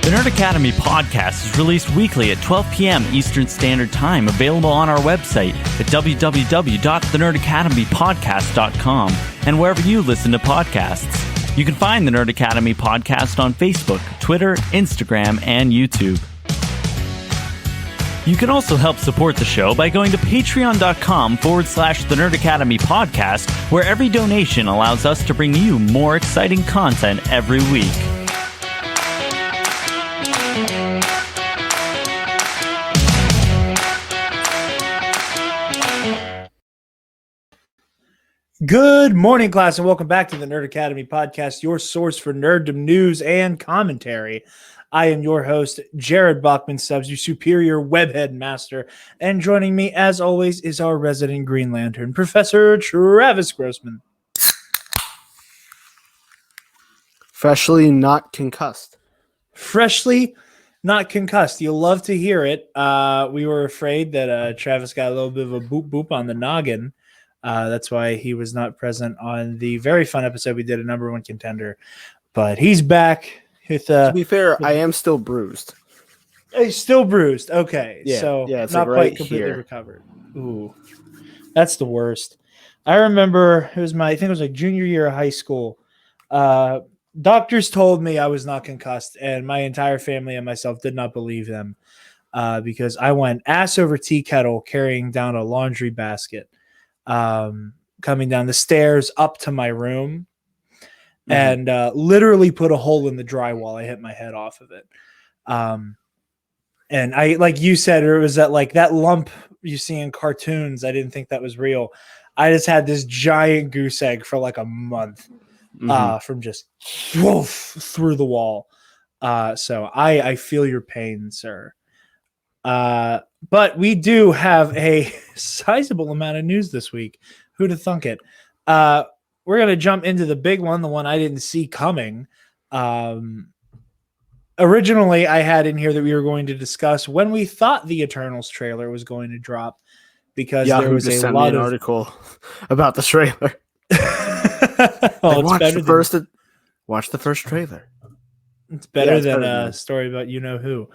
The Nerd Academy podcast is released weekly at 12 p.m. Eastern Standard Time, available on our website at www.thenerdacademypodcast.com and wherever you listen to podcasts. You can find the Nerd Academy podcast on Facebook, Twitter, Instagram, and YouTube. You can also help support the show by going to patreon.com/The Nerd Academy podcast, where every donation allows us to bring you more exciting content every week. Good morning, class, and welcome back to the Nerd Academy podcast, your source for nerddom news and commentary. I am your host, Jarod Bachman-Stubbs, your superior webhead master, and joining me, as always, is our resident Green Lantern, Professor Travis Grossman. Freshly not concussed. Freshly not concussed. You'll love to hear it. We were afraid that Travis got a little bit of a boop on the noggin. That's why he was not present on the very fun episode we did, a number one contender. But he's back. To be fair, I am still bruised. He's still bruised. Okay. Yeah, so it's not like quite completely recovered. Ooh. That's the worst. I remember I think it was like junior year of high school. Doctors told me I was not concussed, and my entire family and myself did not believe them because I went ass over tea kettle carrying down a laundry basket. Coming down the stairs up to my room and literally put a hole in the drywall. I hit my head off of it. And I, like you said, it was that lump you see in cartoons. I didn't think that was real. I just had this giant goose egg for like a month from just through the wall. So I feel your pain, sir. But we do have a sizable amount of news this week. Who'd have thunk it? We're going to jump into the big one, the one I didn't see coming. Originally, I had in here that we were going to discuss when we thought the Eternals trailer was going to drop, because Yahoo there was just a sent lot me an of article about the trailer. Watch the first trailer. It's better than a story about you know who.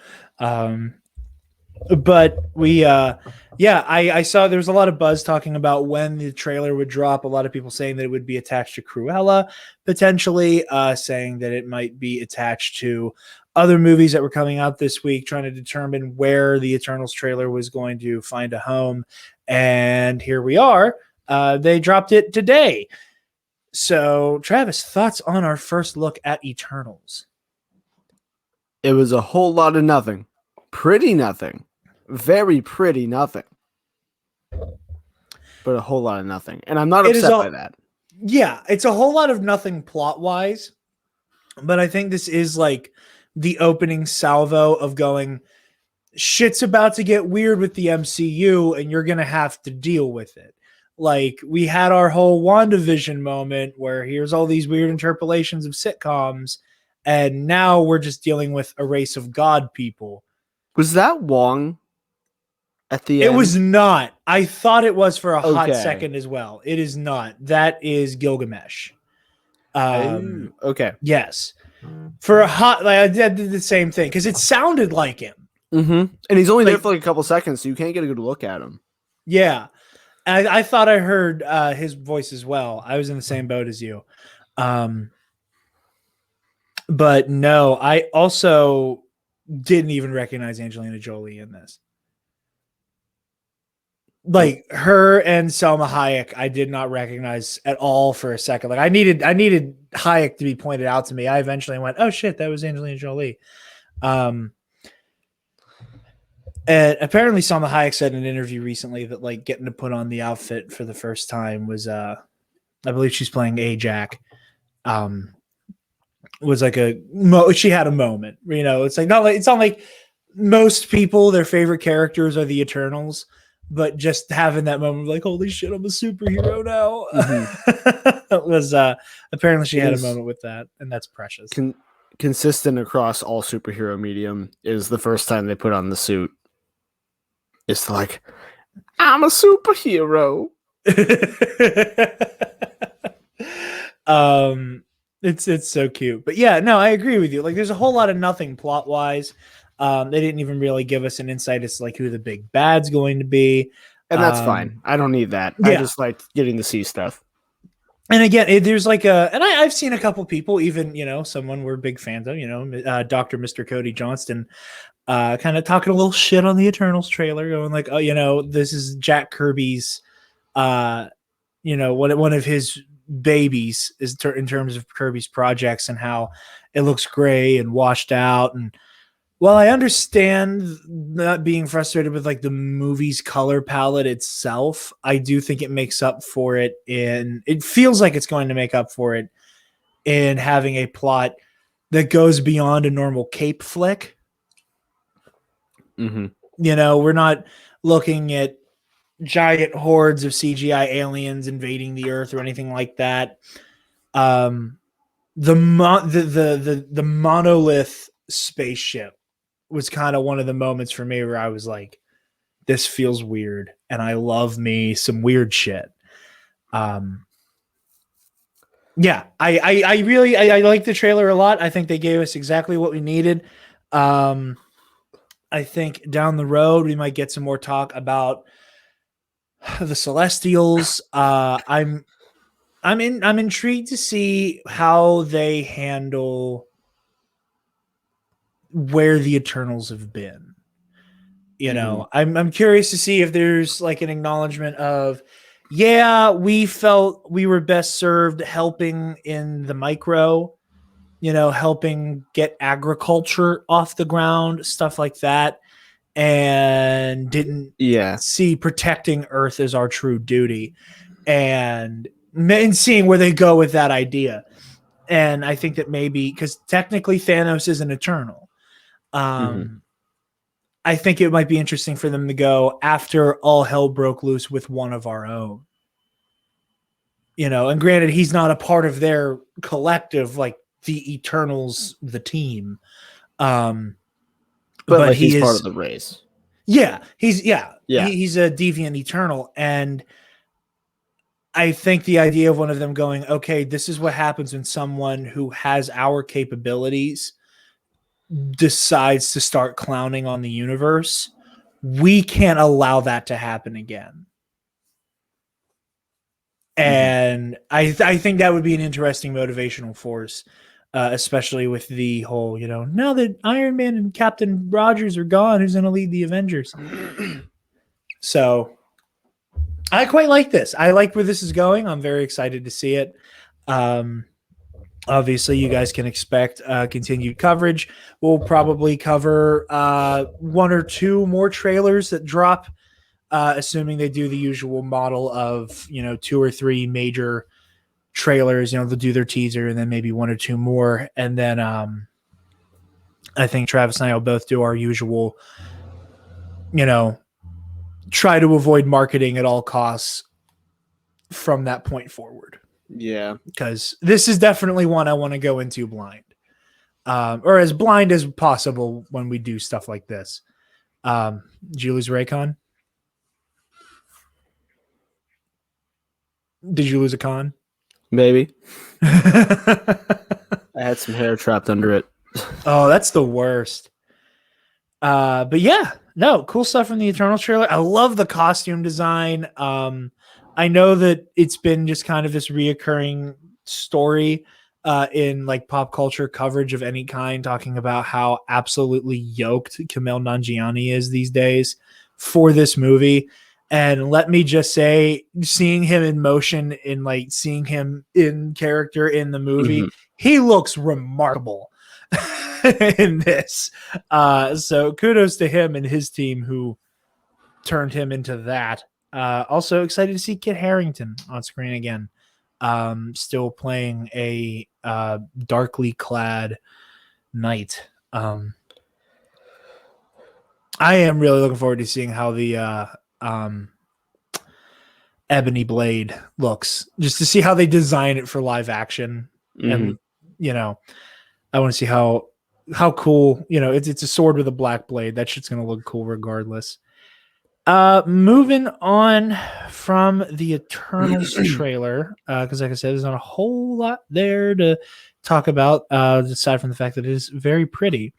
But we, I saw there was a lot of buzz talking about when the trailer would drop. A lot of people saying that it would be attached to Cruella, potentially saying that it might be attached to other movies that were coming out this week, trying to determine where the Eternals trailer was going to find a home. And here we are. They dropped it today. So, Travis, thoughts on our first look at Eternals? It was a whole lot of nothing. Pretty nothing. Very pretty nothing. But a whole lot of nothing. And I'm not upset by that. Yeah, it's a whole lot of nothing plot-wise. But I think this is like the opening salvo of going, shit's about to get weird with the MCU, and you're going to have to deal with it. Like, we had our whole WandaVision moment where here's all these weird interpolations of sitcoms, and now we're just dealing with a race of god people. Was that Wong at the end? It was not. I thought it was for a hot second as well. It is not. That is Gilgamesh. Okay. Yes. For a hot, I did the same thing because it sounded like him. Mm-hmm. And he's only there for like a couple seconds, so you can't get a good look at him. Yeah. I thought I heard his voice as well. I was in the same boat as you. But no, I also didn't even recognize Angelina Jolie in this. Like her and Salma Hayek, I did not recognize at all for a second. Like I needed Hayek to be pointed out to me. I eventually went, "Oh shit, that was Angelina Jolie." And apparently Salma Hayek said in an interview recently that like getting to put on the outfit for the first time was I believe she's playing Ajak. Was like she had a moment, you know. It's not like most people, their favorite characters are the Eternals, but just having that moment of like, holy shit, I'm a superhero now. It was apparently she had a moment with that, and that's precious. Consistent across all superhero medium is the first time they put on the suit. It's like, I'm a superhero. It's so cute. But yeah, no, I agree with you. Like, there's a whole lot of nothing plot wise. They didn't even really give us an insight as to like who the big bad's going to be. And that's fine. I don't need that. I Yeah. just like getting to see stuff. And again, there's like I've seen a couple people, even, someone we're big fans of, Dr. Mr. Cody Johnston, kind of talking a little shit on the Eternals trailer, going like, oh, this is Jack Kirby's, one of his babies is in terms of Kirby's projects, and how it looks gray and washed out. And well, I understand not being frustrated with like the movie's color palette itself. I do think it makes up for it it feels like it's going to make up for it in having a plot that goes beyond a normal cape flick. Mm-hmm. We're not looking at giant hordes of CGI aliens invading the Earth or anything like that. The monolith spaceship was kind of one of the moments for me where I was like, this feels weird, and I love me some weird shit. Yeah, I really like the trailer a lot. I think they gave us exactly what we needed. I think down the road we might get some more talk about the Celestials. I'm intrigued to see how they handle where the Eternals have been. I'm curious to see if there's like an acknowledgement of, yeah, we felt we were best served helping in the micro, helping get agriculture off the ground, stuff like that, and didn't see protecting Earth as our true duty, and seeing where they go with that idea. And I think that maybe, because technically Thanos is an Eternal, I think it might be interesting for them to go after all hell broke loose with one of our own. And granted, he's not a part of their collective, like the Eternals, the team. But like he's part of the race. Yeah, he's a deviant Eternal. And I think the idea of one of them going, okay, this is what happens when someone who has our capabilities decides to start clowning on the universe. We can't allow that to happen again. And I think that would be an interesting motivational force, especially with the whole, now that Iron Man and Captain Rogers are gone, who's going to lead the Avengers? So I quite like this. I like where this is going. I'm very excited to see it. Obviously, you guys can expect continued coverage. We'll probably cover one or two more trailers that drop, assuming they do the usual model of, 2 or 3 major trailers. They'll do their teaser and then maybe 1 or 2 more. And then I think Travis and I will both do our usual, try to avoid marketing at all costs from that point forward. Yeah. Because this is definitely one I want to go into blind. Or as blind as possible when we do stuff like this. Did you lose Raycon? Did you lose a con? Maybe. I had some hair trapped under it. Oh, that's the worst. But yeah, no, cool stuff from the Eternal trailer. I love the costume design. I know that it's been just kind of this reoccurring story in like pop culture coverage of any kind, talking about how absolutely yoked Kumail Nanjiani is these days for this movie. And let me just say, seeing him in motion, in like seeing him in character in the movie, he looks remarkable in this. So kudos to him and his team who turned him into that. Also excited to see Kit Harington on screen again. Still playing a darkly clad knight. I am really looking forward to seeing how the Ebony Blade looks, just to see how they design it for live action. And I want to see how cool, it's a sword with a black blade. That shit's gonna look cool regardless. Moving on from the Eternals trailer, because like I said, there's not a whole lot there to talk about, aside from the fact that it is very pretty.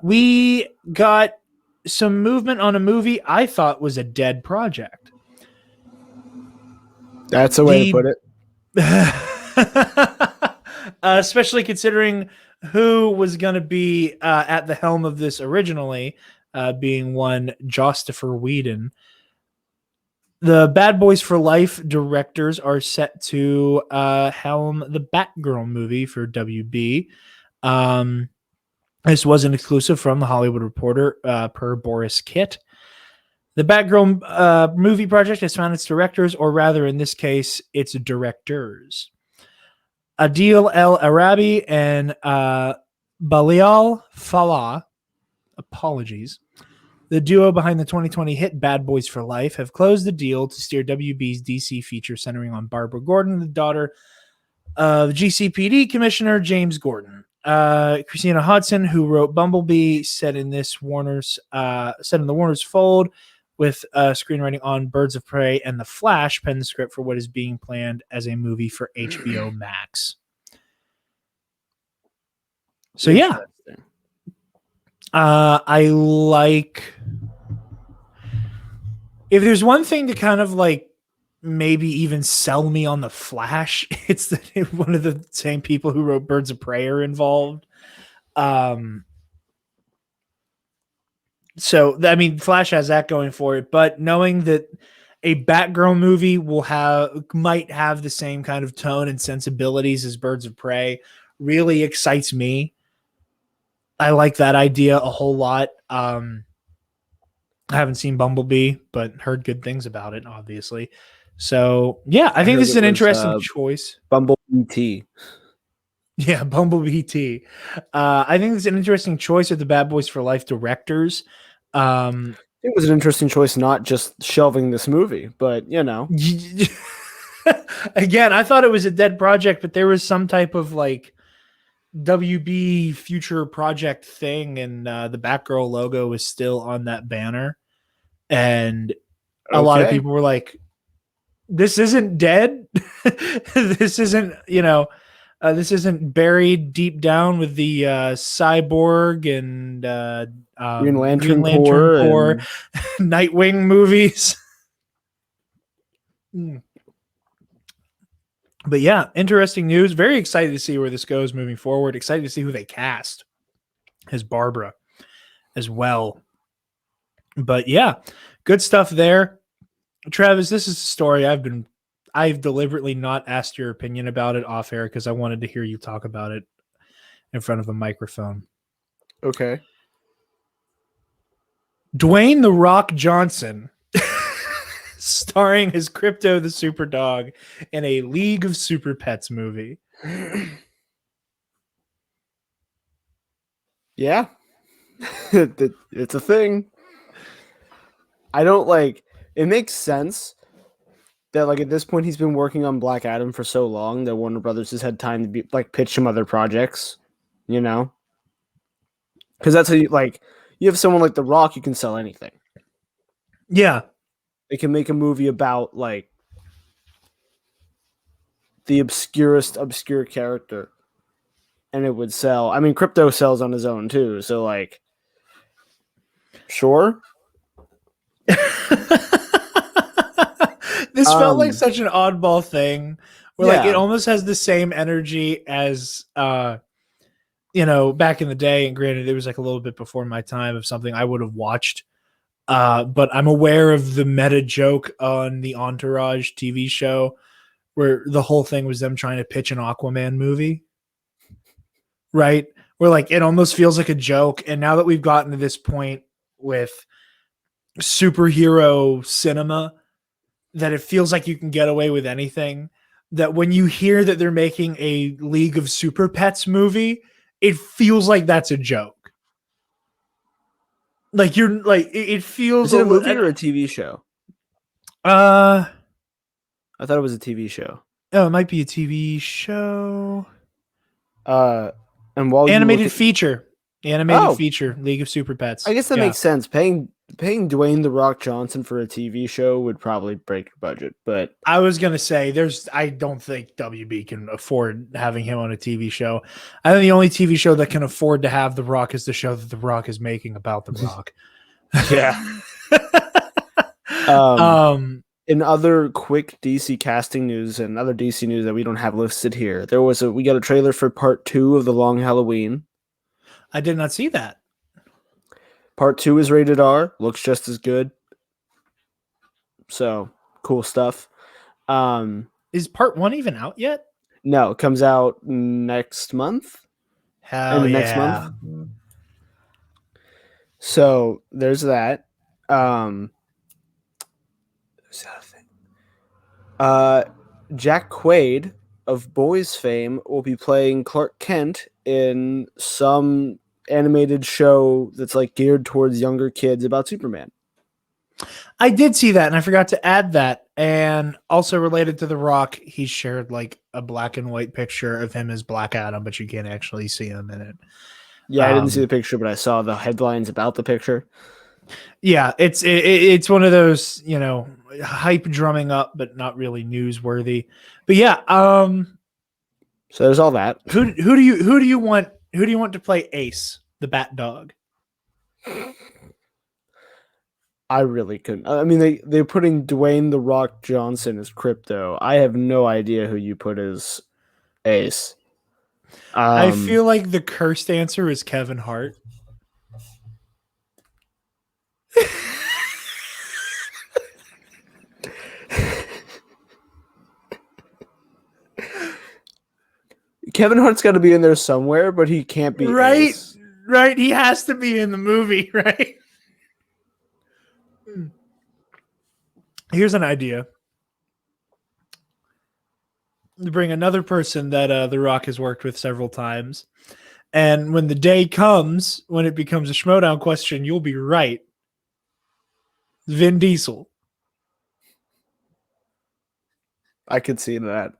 We got some movement on a movie I thought was a dead project. That's a way to put it. Especially considering who was going to be at the helm of this originally, being one Jostifer Whedon. The Bad Boys for Life directors are set to helm the Batgirl movie for WB. This was an exclusive from The Hollywood Reporter per Boris Kitt. The Batgirl movie project has found its directors, or rather in this case, its directors. Adil El Arabi and Balial Falah, apologies, the duo behind the 2020 hit Bad Boys for Life, have closed the deal to steer WB's DC feature centering on Barbara Gordon, the daughter of GCPD Commissioner James Gordon. Christina Hodson, who wrote Bumblebee, said in the Warner's fold, with screenwriting on Birds of Prey and The Flash, penned the script for what is being planned as a movie for HBO Max. So yeah, I like. If there's one thing to kind of like maybe even sell me on The Flash, it's that one of the same people who wrote Birds of Prey are involved. So, I mean, Flash has that going for it, but knowing that a Batgirl movie might have the same kind of tone and sensibilities as Birds of Prey really excites me. I like that idea a whole lot. I haven't seen Bumblebee, but heard good things about it, obviously. So, yeah, I think this is an interesting choice. Bumblebee T. Yeah, Bumblebee T. I think it's an interesting choice of the Bad Boys for Life directors. It was an interesting choice, not just shelving this movie, but you know. Again, I thought it was a dead project, but there was some type of like WB future project thing, and the Batgirl logo was still on that banner. And a lot of people were like, this isn't dead. This isn't, this isn't buried deep down with the Cyborg and Green Lantern Corps and Nightwing movies. But yeah, interesting news. Very excited to see where this goes moving forward. Excited to see who they cast as Barbara as well. But yeah, good stuff there. Travis, this is a story I've deliberately not asked your opinion about it off air because I wanted to hear you talk about it in front of a microphone. Okay. Dwayne "The Rock" Johnson, starring as Krypto the Superdog in a League of Super Pets movie. Yeah. It's a thing. I don't like it. Makes sense that like at this point he's been working on Black Adam for so long that Warner Brothers has had time to be like pitch some other projects, because that's how you have someone like The Rock, you can sell anything. Yeah, they can make a movie about like the obscure character, and it would sell. I mean, Krypto sells on his own too, so like, sure. This felt like such an oddball thing where like it almost has the same energy as back in the day, and granted it was like a little bit before my time, of something I would have watched, but I'm aware of the meta joke on the Entourage TV show where the whole thing was them trying to pitch an Aquaman movie, right? Where like it almost feels like a joke. And now that we've gotten to this point with superhero cinema, that it feels like you can get away with anything, that when you hear that they're making a League of Super Pets movie, it feels like that's a joke. Like you're like, it feels. Is it a movie or a TV show? I thought it was a TV show. Oh, it might be a TV show. And while animated feature, League of Super Pets. I guess that makes sense. Paying paying Dwayne the Rock Johnson for a TV show would probably break your budget, but I was gonna say I don't think WB can afford having him on a TV show. I think the only TV show that can afford to have The Rock is the show that The Rock is making about The Rock. yeah. In other quick DC casting news and other DC news that we don't have listed here, we got a trailer for part 2 of The Long Halloween. I did not see that. Part 2 is rated R, looks just as good. So cool stuff. Is part 1 even out yet? No, it comes out next month. Hell yeah. Next month. So there's that. There's that thing. Jack Quaid of Boys fame will be playing Clark Kent in some animated show that's like geared towards younger kids about Superman. I did see that, and I forgot to add that. And also related to The Rock, he shared like a black and white picture of him as Black Adam, but you can't actually see him in it. Yeah, I didn't see the picture, but I saw the headlines about the picture. Yeah, it's one of those, hype drumming up, but not really newsworthy. But yeah, so there's all that. Who do you want to play Ace, the Bat Dog? I really couldn't. I mean, they're putting Dwayne the Rock Johnson as Krypto. I have no idea who you put as Ace. I feel like the cursed answer is Kevin Hart. Kevin Hart's got to be in there somewhere, but he can't be Ace. Right. He has to be in the movie, right? Here's an idea. To bring another person that The Rock has worked with several times. And when the day comes, when it becomes a Schmodown question, you'll be right. Vin Diesel. I could see that.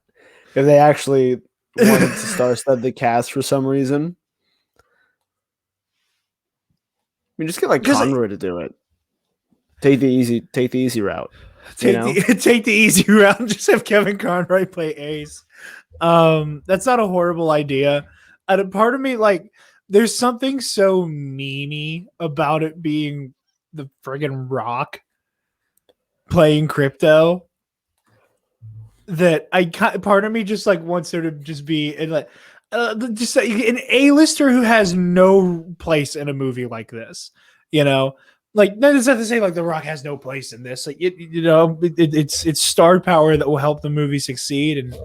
If they actually wanted to star-stud the cast for some reason. I mean, just get like Conroy to do it. Take the easy route. Take the easy route and just have Kevin Conroy play Ace. That's not a horrible idea. A part of me, like, there's something so memey about it being the friggin' Rock playing Krypto that part of me just like wants there to just be just an A-lister who has no place in a movie like this, Like, that's not to say like The Rock has no place in this. Like, it's star power that will help the movie succeed. And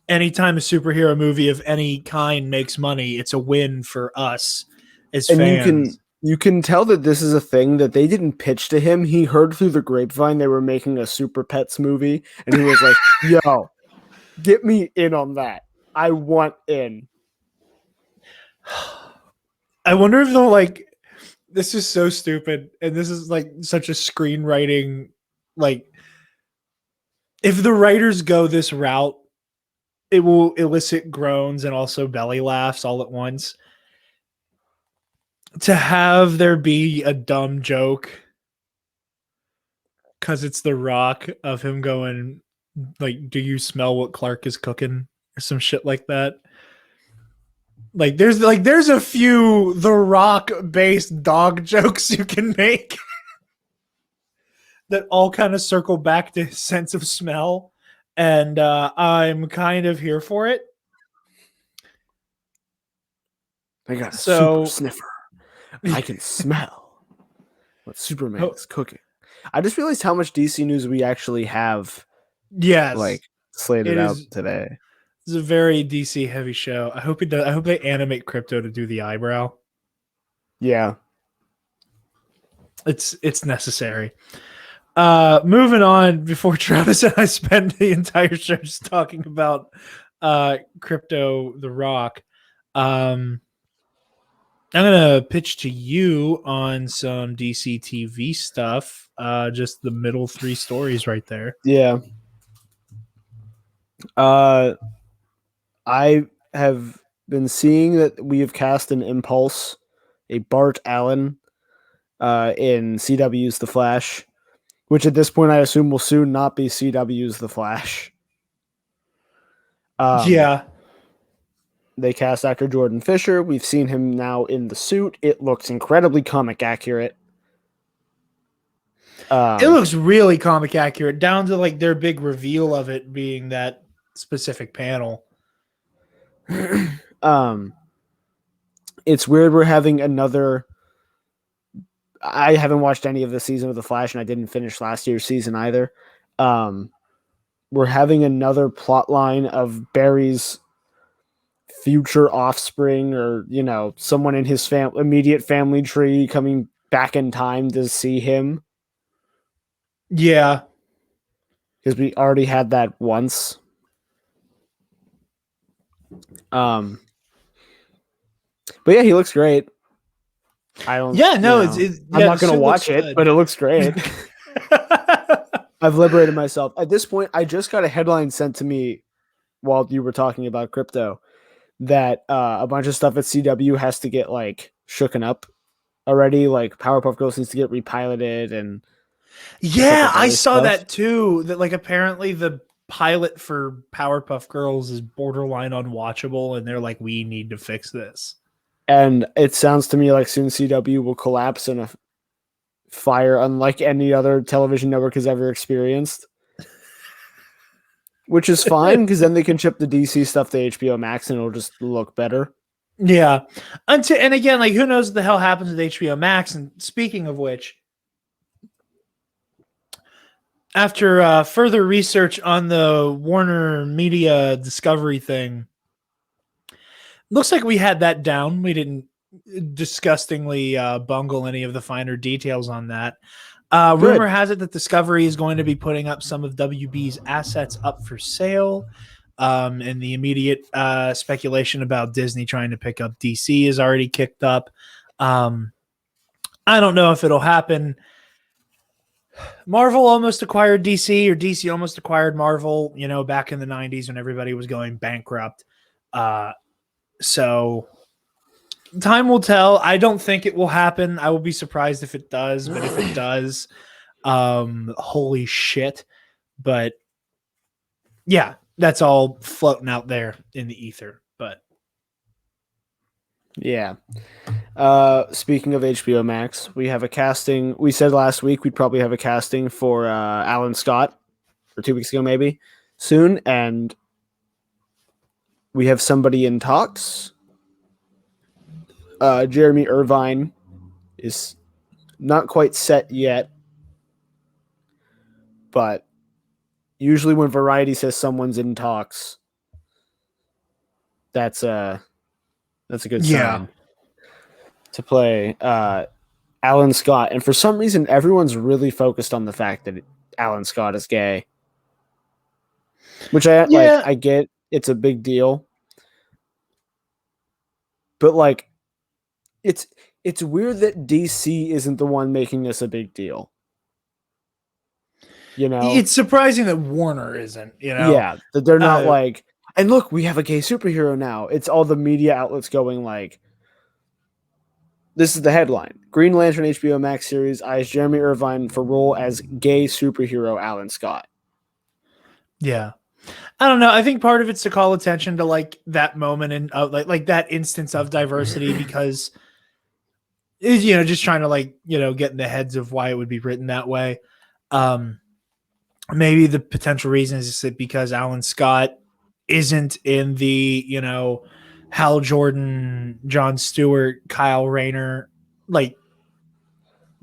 anytime a superhero movie of any kind makes money, it's a win for us as fans. You can tell that this is a thing that they didn't pitch to him. He heard through the grapevine they were making a Super Pets movie, and he was like, "Yo, get me in on that. I want in." I wonder if they'll like. This is so stupid, and this is like such a screenwriting, like, if the writers go this route, it will elicit groans and also belly laughs all at once. To have there be a dumb joke because it's The Rock of him going like, "Do you smell what Clark is cooking?" or some shit like that. Like there's a few The Rock based dog jokes you can make that all kind of circle back to his sense of smell, and I'm kind of here for it. I got a super sniffer. I can smell what Superman is cooking. I just realized how much DC news we actually have. Yes, like slated out today. It's a very DC heavy show. I hope they animate Krypto to do the eyebrow. Yeah, it's necessary. Moving on before Travis and I spend the entire show just talking about Krypto the Rock. I'm going to pitch to you on some DC TV stuff. Just the middle 3 stories right there. Yeah. I have been seeing that we have cast an Impulse, a Bart Allen in CW's The Flash, which at this point I assume will soon not be CW's The Flash. Yeah. They cast actor Jordan Fisher. We've seen him now in the suit. It looks incredibly comic accurate. It looks really comic accurate, down to like their big reveal of it being that specific panel. It's weird we're having another. I haven't watched any of the season of The Flash, and I didn't finish last year's season either. We're having another plot line of Barry's future offspring, or someone in his immediate family tree coming back in time to see him. Yeah, because we already had that once. But yeah, he looks great. I'm not gonna watch it, but it looks great. I've liberated myself. At this point, I just got a headline sent to me while you were talking about Krypto that a bunch of stuff at CW has to get like shooken up already. Like Powerpuff Girls needs to get repiloted, and I saw that too. That like apparently the pilot for Powerpuff Girls is borderline unwatchable, and they're like, we need to fix this. And it sounds to me like soon CW will collapse in a fire unlike any other television network has ever experienced. Which is fine, because then they can ship the DC stuff to HBO Max and it'll just look better. Yeah. And again, like, who knows what the hell happens with HBO Max? And speaking of which, after further research on the Warner Media Discovery thing, looks like we had that down. We didn't disgustingly bungle any of the finer details on that. Rumor has it that Discovery is going to be putting up some of WB's assets up for sale. And the immediate speculation about Disney trying to pick up DC is already kicked up. I don't know if it'll happen. Marvel almost acquired DC, or DC almost acquired Marvel, back in the 90s when everybody was going bankrupt. So time will tell. I don't think it will happen. I will be surprised if it does, but if it does, holy shit. But yeah, that's all floating out there in the ether. But yeah. Speaking of HBO Max, we have a casting. We said last week we'd probably have a casting for Alan Scott, or 2 weeks ago maybe, soon, and we have somebody in talks. Jeremy Irvine is not quite set yet, but usually when Variety says someone's in talks, that's a good sign to play Alan Scott. And for some reason, everyone's really focused on the fact that Alan Scott is gay, which I get. It's a big deal, but like, it's weird that DC isn't the one making this a big deal. It's surprising that Warner isn't. Yeah, that they're not like. And look, we have a gay superhero now. It's all the media outlets going like, this is the headline. Green Lantern HBO Max series eyes Jeremy Irvine for role as gay superhero Alan Scott. Yeah. I don't know. I think part of it's to call attention to like that moment and like that instance of diversity, because just trying to like, get in the heads of why it would be written that way. Maybe the potential reason is that because Alan Scott isn't in the, Hal Jordan, Jon Stewart, Kyle Rayner, like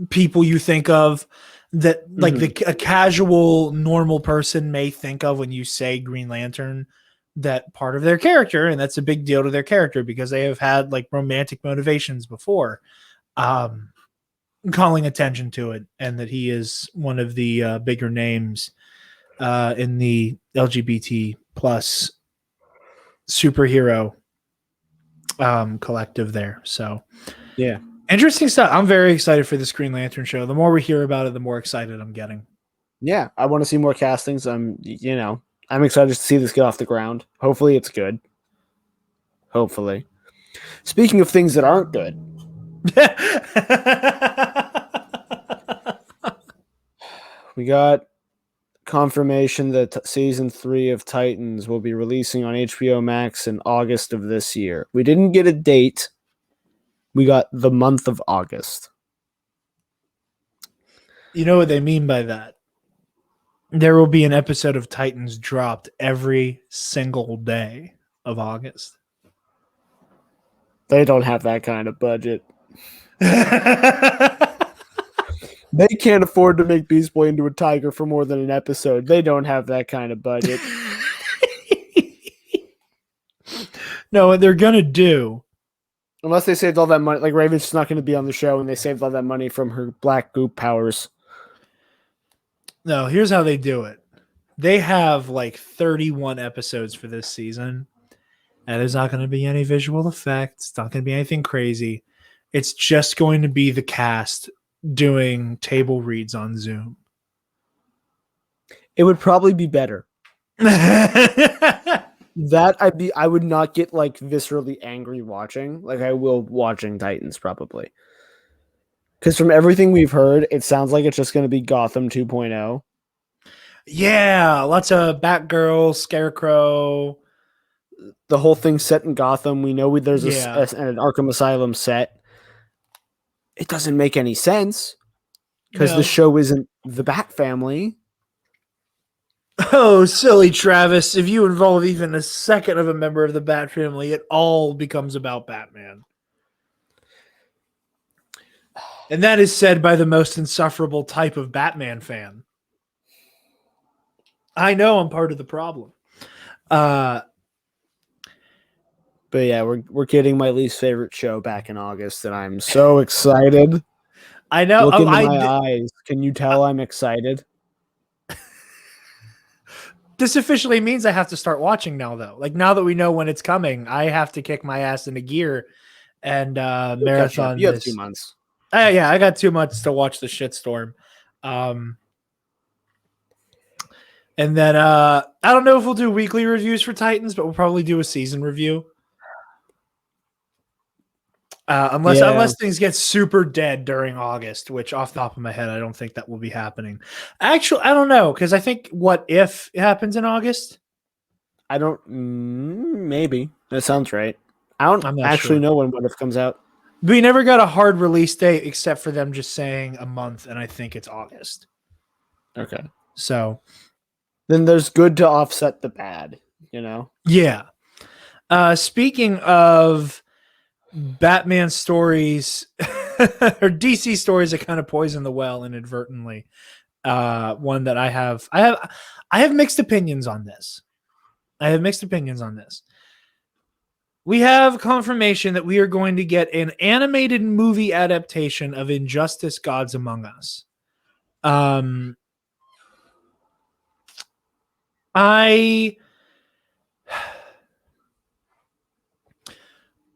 people you think of that like a casual normal person may think of when you say Green Lantern, that part of their character. And that's a big deal to their character because they have had like romantic motivations before, calling attention to it. And that he is one of the bigger names in the LGBT plus superhero collective there. So yeah, interesting stuff. I'm very excited for this Green Lantern show. The more we hear about it, the more excited I'm getting. Yeah, I want to see more castings. I'm excited to see this get off the ground. Hopefully it's good. Hopefully. Speaking of things that aren't good. We got confirmation that season 3 of Titans will be releasing on HBO Max in August of this year. We didn't get a date. We got the month of August. You know what they mean by that? There will be an episode of Titans dropped every single day of August. They don't have that kind of budget. They can't afford to make Beast Boy into a tiger for more than an episode. They don't have that kind of budget. No, what they're going to do. Unless they saved all that money. Like, Raven's just not going to be on the show, and they saved all that money from her black goop powers. No, here's how they do it. They have like 31 episodes for this season. And there's not going to be any visual effects. It's not going to be anything crazy. It's just going to be the cast doing table reads on Zoom. It would probably be better. That I would not get like viscerally angry watching. Like I will watching Titans probably. Because from everything we've heard, it sounds like it's just going to be Gotham 2.0. Yeah, lots of Batgirl, Scarecrow. The whole thing set in Gotham. We know there's an Arkham Asylum set. It doesn't make any sense because the show isn't the Bat Family. Oh, silly Travis. If you involve even a second of a member of the Bat Family, it all becomes about Batman. And that is said by the most insufferable type of Batman fan. I know I'm part of the problem. But yeah, we're getting my least favorite show back in August, and I'm so excited. I know. Look into my eyes. Can you tell I'm excited? This officially means I have to start watching now, though. Like, now that we know when it's coming, I have to kick my ass into gear and marathon. You have 2 months. Yeah, I got 2 months to watch the shitstorm. And then I don't know if we'll do weekly reviews for Titans, but we'll probably do a season review. Unless things get super dead during August, which off the top of my head, I don't think that will be happening. Actually, I don't know, because I think What If it happens in August? I don't. Maybe. That sounds right. I'm not actually sure. know when What If comes out. We never got a hard release date except for them just saying a month, and I think it's August. Okay. So then there's good to offset the bad, you know? Yeah. Speaking of Batman stories or DC stories that kind of poison the well inadvertently. One that I have mixed opinions on this. We have confirmation that we are going to get an animated movie adaptation of Injustice: Gods Among Us.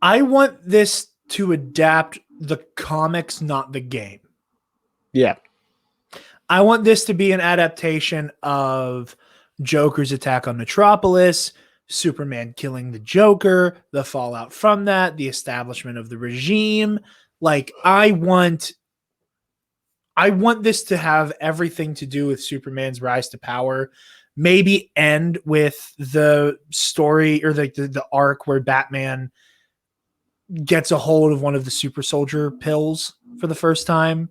I want this to adapt the comics, not the game. Yeah. I want this to be an adaptation of Joker's attack on Metropolis, Superman killing the Joker, the fallout from that, the establishment of the regime. Like, I want this to have everything to do with Superman's rise to power. Maybe end with the story or the arc where Batman gets a hold of one of the super soldier pills for the first time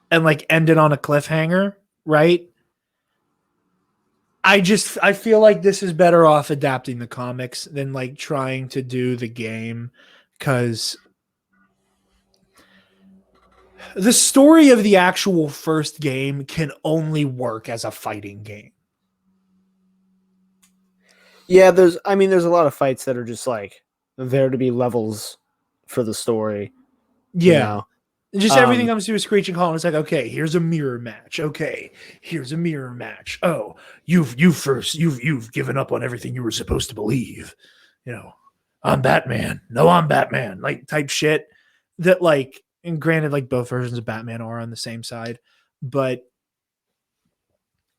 and like end it on a cliffhanger, right? I feel like this is better off adapting the comics than like trying to do the game, because the story of the actual first game can only work as a fighting game. Yeah, there's a lot of fights that are just like there to be levels for the story. Yeah. You know? Just everything comes to a screeching halt. And it's like, okay, here's a mirror match. Okay, here's a mirror match. Oh, you've given up on everything you were supposed to believe. You know, I'm Batman. No, I'm Batman. Like type shit that like, and granted, like both versions of Batman are on the same side, but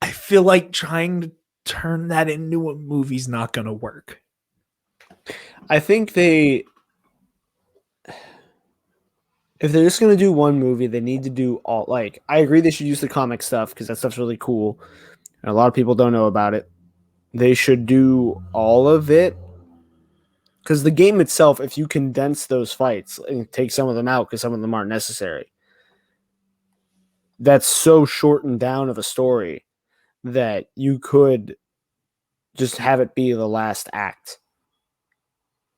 I feel like trying to turn that into a movie's not going to work. I think If they're just gonna do one movie, they need to do all. Like, I agree they should use the comic stuff because that stuff's really cool, and a lot of people don't know about it. They should do all of it because the game itself, if you condense those fights and take some of them out because some of them aren't necessary, that's so shortened down of a story that you could just have it be the last act.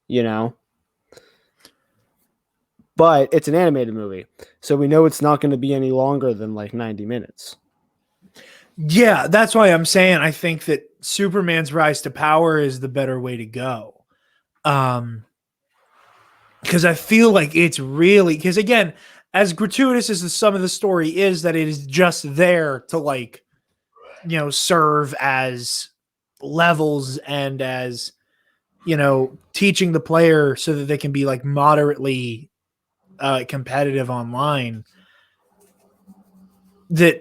You know? But it's an animated movie, so we know it's not going to be any longer than like 90 minutes. Yeah, that's why I'm saying I think that Superman's rise to power is the better way to go. Because I feel like it's really, because again, as gratuitous as some of the story is, that it is just there to like, serve as levels and as, teaching the player so that they can be like moderately competitive online. I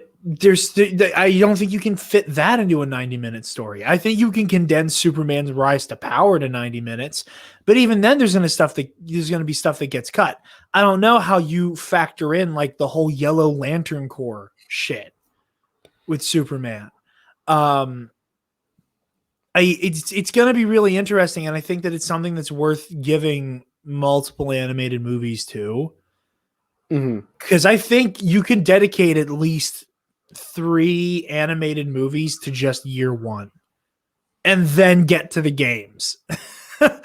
don't think you can fit that into a 90-minute story. I think you can condense Superman's rise to power to 90 minutes, but even then there's going to be stuff that gets cut. I don't know how you factor in like the whole Yellow Lantern Corps shit with Superman. It's going to be really interesting, and I think that it's something that's worth giving multiple animated movies to. Because I think you can dedicate at least 3 animated movies to just year one and then get to the games. I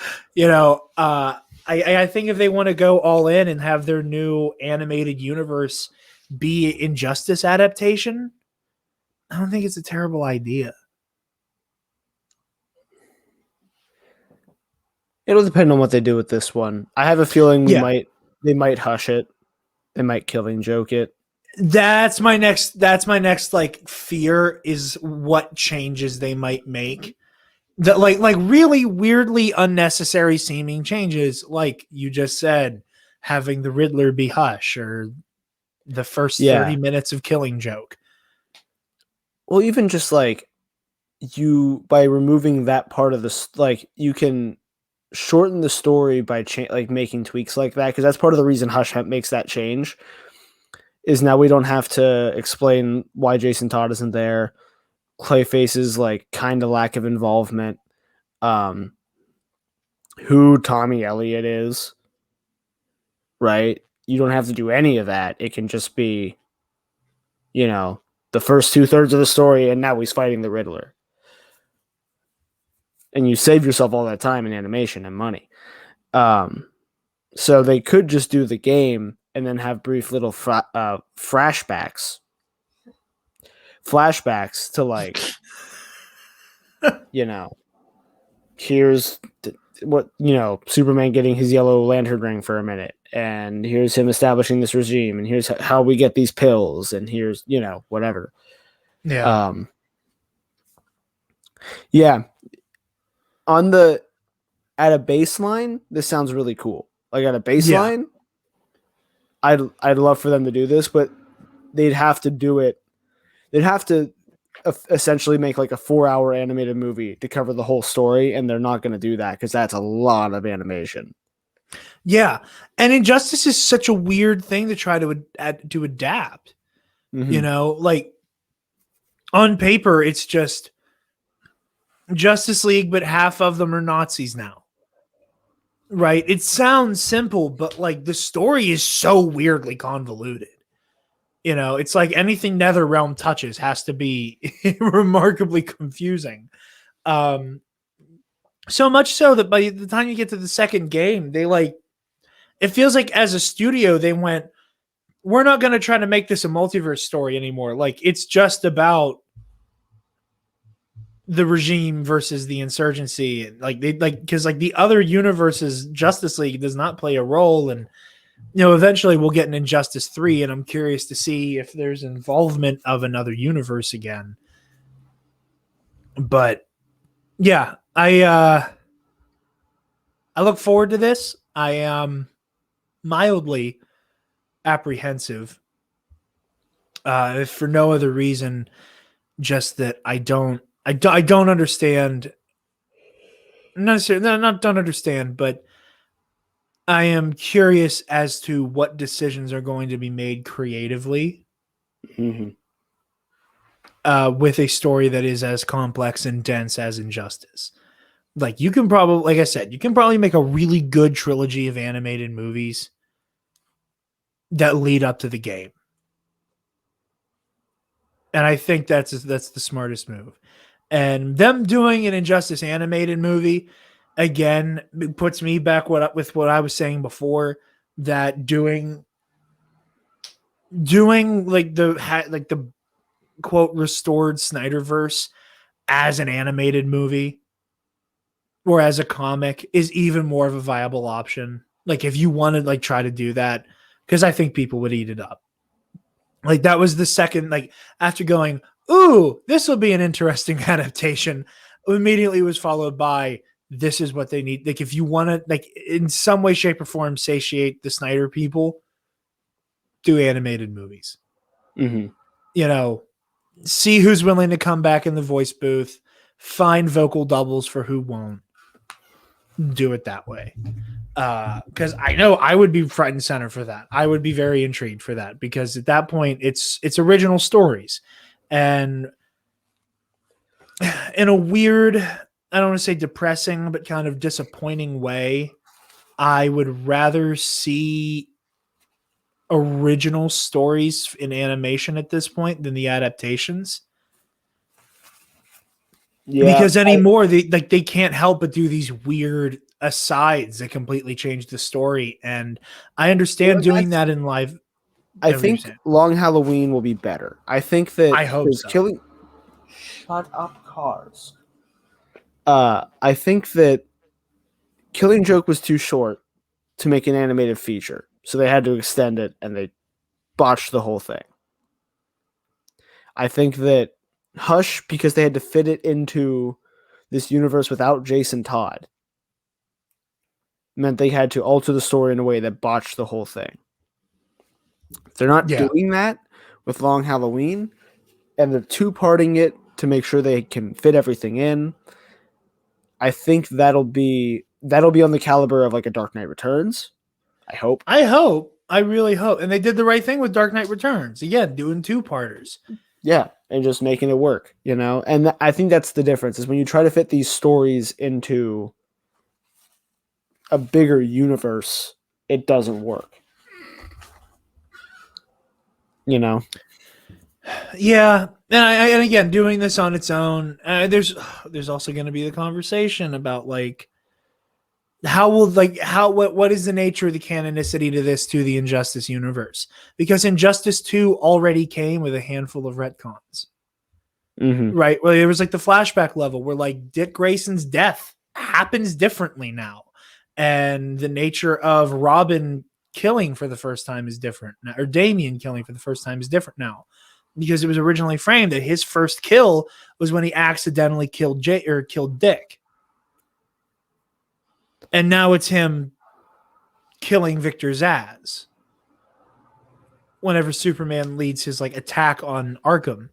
think if they want to go all in and have their new animated universe be Injustice adaptation, I don't think it's a terrible idea. It'll depend on what they do with this one. I have a feeling they might hush it. They might Killing Joke it. That's my next like fear, is what changes they might make. That like really weirdly unnecessary seeming changes, like you just said, having the Riddler be Hush, or the first 30 minutes of Killing Joke. Well, even just like by removing that part of this, like you can shorten the story by like making tweaks like that, because that's part of the reason Hush makes that change. Is now we don't have to explain why Jason Todd isn't there. Clayface's like kind of lack of involvement. Who Tommy Elliott is. Right? You don't have to do any of that. It can just be, the first 2/3 of the story, and now he's fighting the Riddler. And you save yourself all that time in animation and money. So they could just do the game and then have brief little flashbacks to like, here's Superman getting his yellow lantern ring for a minute, and here's him establishing this regime, and here's how we get these pills, and here's, whatever. Yeah. Yeah. At a baseline, this sounds really cool. Like at a baseline, I'd love for them to do this, but they'd have to do it. They'd have to essentially make like a 4-hour animated movie to cover the whole story, and they're not going to do that because that's a lot of animation. Yeah, and Injustice is such a weird thing to try to adapt. Mm-hmm. Like on paper, it's just Justice League, but half of them are Nazis now. Right? It sounds simple, but like the story is so weirdly convoluted. It's like anything NetherRealm touches has to be remarkably confusing. So much so that by the time you get to the second game, it feels like as a studio, they went, we're not going to try to make this a multiverse story anymore. Like it's just about the regime versus the insurgency. Because the other universe's Justice League does not play a role. And, eventually we'll get an Injustice 3, and I'm curious to see if there's involvement of another universe again. But yeah, I look forward to this. I am mildly apprehensive, if for no other reason, just that I don't understand. Not don't understand, but I am curious as to what decisions are going to be made creatively with a story that is as complex and dense as Injustice. Like you can probably, like I said, you can probably make a really good trilogy of animated movies that lead up to the game. And I think that's the smartest move. And them doing an Injustice animated movie again puts me back with what I was saying before, that doing like the quote restored Snyderverse as an animated movie or as a comic is even more of a viable option. Like if you want to like try to do that, because I think people would eat it up. Like that was the second, like after going, ooh, this will be an interesting adaptation, immediately was followed by this is what they need. Like if you want to like in some way, shape, or form satiate the Snyder people, do animated movies. Mm-hmm. You know, see who's willing to come back in the voice booth, find vocal doubles for who won't. Do it that way. Because I know I would be front and center for that. I would be very intrigued for that because at that point it's original stories, and in a weird, I don't want to say depressing, but kind of disappointing way, I would rather see original stories in animation at this point than the adaptations. Yeah, because anymore they can't help but do these weird asides that completely change the story, and I understand doing that in live. I think Long Halloween will be better. I think that I hope so. Shut up, cars. I think that Killing Joke was too short to make an animated feature, so they had to extend it, and they botched the whole thing. I think that Hush, because they had to fit it into this universe without Jason Todd, meant they had to alter the story in a way that botched the whole thing. If they're not doing that with Long Halloween, and they're two-parting it to make sure they can fit everything in, I think that'll be on the caliber of like a Dark Knight Returns. I hope. I really hope. And they did the right thing with Dark Knight Returns. Again, doing two-parters. Yeah, and just making it work, you know? And I think that's the difference, is when you try to fit these stories into a bigger universe, it doesn't work. You know? Yeah. And again, doing this on its own, there's also going to be the conversation about like, what is the nature of the canonicity to this, to the Injustice universe? Because Injustice 2 already came with a handful of retcons. Mm-hmm. Right? Well, it was like the flashback level where like Dick Grayson's death happens differently now. And the nature of Robin killing for the first time is different now, or Damian killing for the first time is different now. Because it was originally framed that his first kill was when he accidentally killed Dick. And now it's him killing Victor Zsasz whenever Superman leads his like attack on Arkham.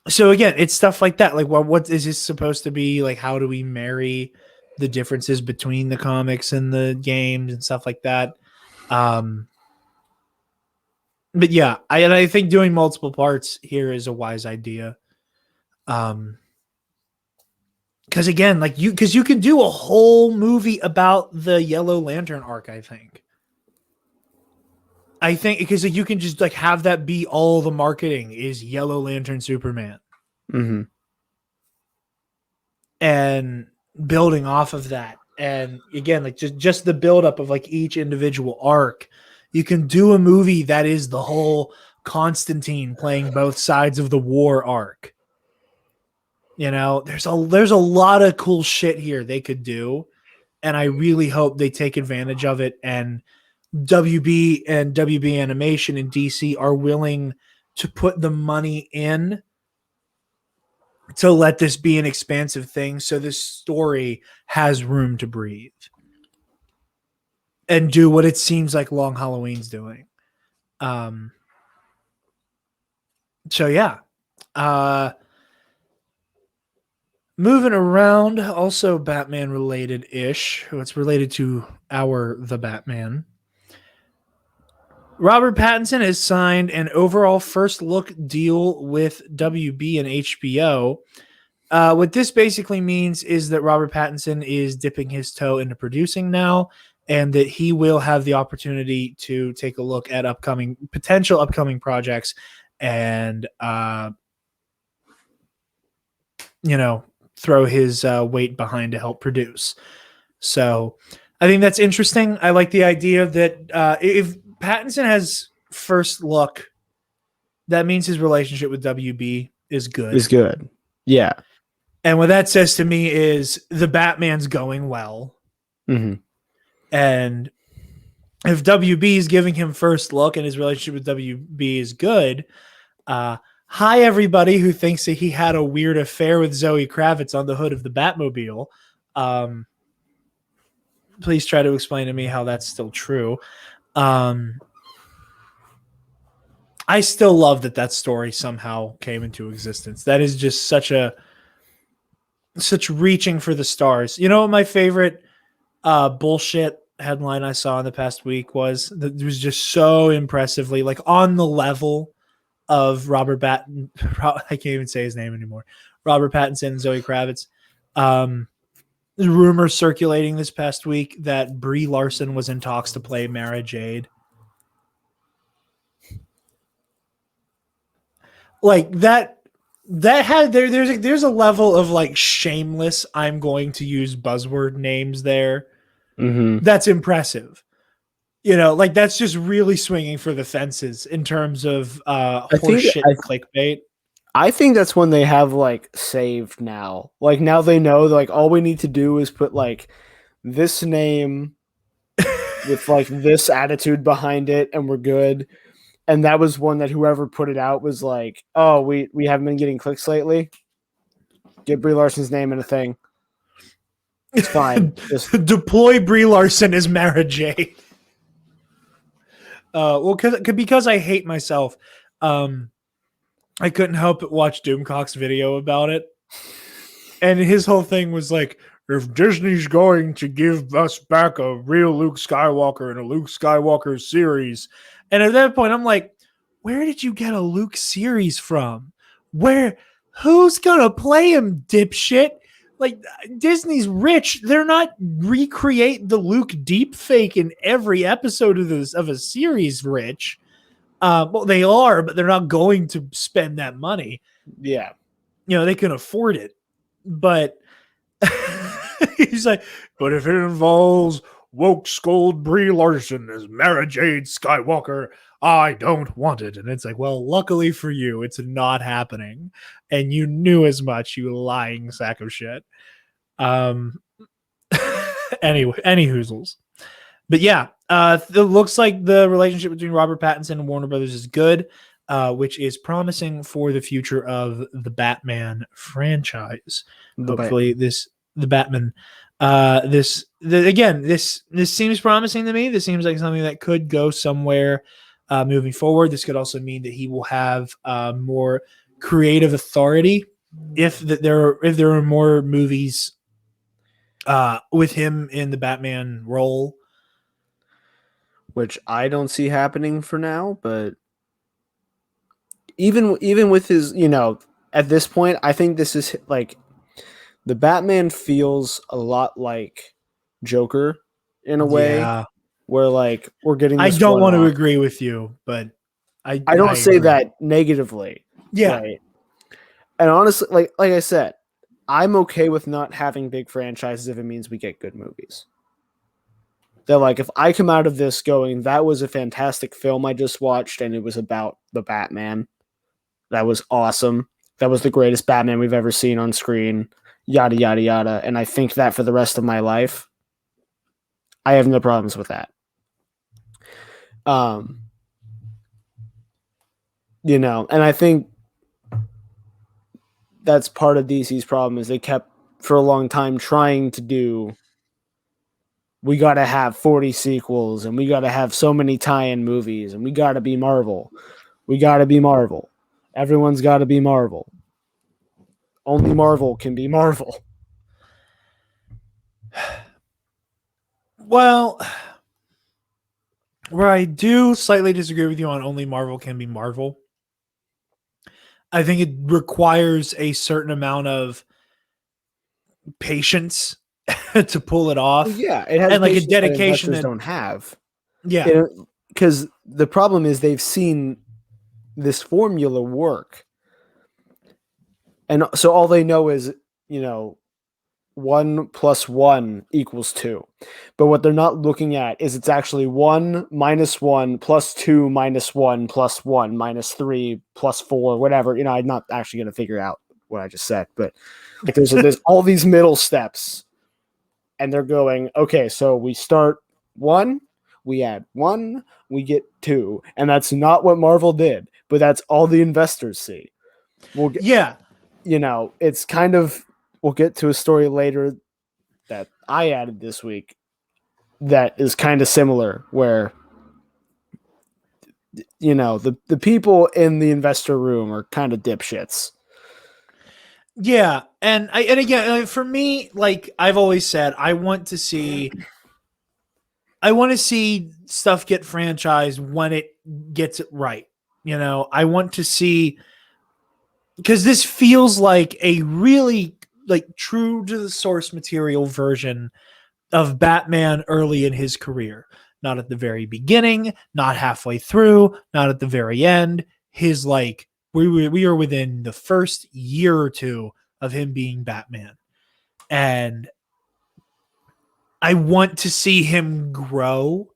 So again, it's stuff like that. Like, well, what is this supposed to be? Like, how do we marry the differences between the comics and the games and stuff like that? But yeah, I think doing multiple parts here is a wise idea. Because again, like you can do a whole movie about the Yellow Lantern arc. I think because you can just like have that be all the marketing is Yellow Lantern Superman, and building off of that. And again, like just the buildup of like each individual arc, you can do a movie that is the whole Constantine playing both sides of the war arc. You know, there's a lot of cool shit here they could do, and I really hope they take advantage of it. And WB and WB Animation and DC are willing to put the money in to let this be an expansive thing, so this story has room to breathe and do what it seems like Long Halloween's doing. So yeah. Moving around, also Batman related ish. It's related to the Batman. Robert Pattinson has signed an overall first look deal with WB and HBO. What this basically means is that Robert Pattinson is dipping his toe into producing now, and that he will have the opportunity to take a look at potential upcoming projects and, throw his weight behind to help produce. So I think that's interesting. I like the idea that if Pattinson has first look, that means his relationship with WB is good. Is good. Yeah. And what that says to me is the Batman's going well. Mm-hmm. And if WB is giving him first look and his relationship with WB is good, hi, everybody who thinks that he had a weird affair with Zoe Kravitz on the hood of the Batmobile. Please try to explain to me how that's still true. I still love that story somehow came into existence. That is just such reaching for the stars. You know what my favorite bullshit headline I saw in the past week was? That it was just so impressively like on the level of Robert Pattinson. I can't even say his name anymore. Robert Pattinson and Zoe Kravitz. Rumors circulating this past week that Brie Larson was in talks to play Mara Jade. Like that had there's a level of like shameless, I'm going to use buzzword names there. Mm-hmm. That's impressive. Like that's just really swinging for the fences in terms of horseshit clickbait. I think that's when they have like saved now. Like now they know like all we need to do is put like this name with like this attitude behind it and we're good. And that was one that whoever put it out was like, oh, we haven't been getting clicks lately. Get Brie Larson's name in a thing. It's fine. Just deploy Brie Larson as Mara Jade. Because I hate myself, I couldn't help but watch Doomcock's video about it. And his whole thing was like, if Disney's going to give us back a real Luke Skywalker in a Luke Skywalker series. And at that point, I'm like, where did you get a Luke series from? Who's going to play him, dipshit? Like, Disney's rich. They're not recreate the Luke deep fake in every episode of a series, Rich. Well, they are, but they're not going to spend that money. Yeah. They can afford it. But he's like, but if it involves woke scold Brie Larson as Mara Jade Skywalker, I don't want it. And it's like, well, luckily for you, it's not happening. And you knew as much, you lying sack of shit. Anyway, any hoozles. But yeah, it looks like the relationship between Robert Pattinson and Warner Brothers is good, which is promising for the future of the Batman franchise. Hopefully, the Batman. This seems promising to me. This seems like something that could go somewhere moving forward. This could also mean that he will have more creative authority if there are more movies with him in the Batman role, which I don't see happening for now. But even with his, at this point, I think this is like. The Batman feels a lot like Joker in a way where like we're getting. I don't want to agree with you, but I don't say that negatively. Yeah. Right? And honestly, like I said, I'm okay with not having big franchises if it means we get good movies. That like if I come out of this going, that was a fantastic film I just watched and it was about the Batman. That was awesome. That was the greatest Batman we've ever seen on screen. Yada, yada, yada. And I think that for the rest of my life, I have no problems with that. And I think that's part of DC's problem is they kept for a long time trying to do, we got to have 40 sequels and we got to have so many tie-in movies and we got to be Marvel. We got to be Marvel. Everyone's got to be Marvel. only Marvel can be Marvel. Well, where I do slightly disagree with you on only Marvel can be Marvel, I think it requires a certain amount of patience to pull it off. Well, yeah, it has and like a patience that dedication investors that, don't have. yeah. Because the problem is they've seen this formula work. And so all they know is, 1 + 1 = 2. But what they're not looking at is it's actually 1 - 1 + 2 - 1 + 1 - 3 + 4, whatever. I'm not actually going to figure out what I just said, but there's all these middle steps. And they're going, okay, so we start 1, we add 1, we get 2. And that's not what Marvel did, but that's all the investors see. Yeah. It's kind of, we'll get to a story later that I added this week that is kind of similar, where the people in the investor room are kind of dipshits. Yeah, and again, for me, like I've always said, I want to see stuff get franchised when it gets it right. I want to see, because this feels like a really like true to the source material version of Batman early in his career. Not at the very beginning, not halfway through, not at the very end. His like we are within the first year or two of him being Batman. And I want to see him grow.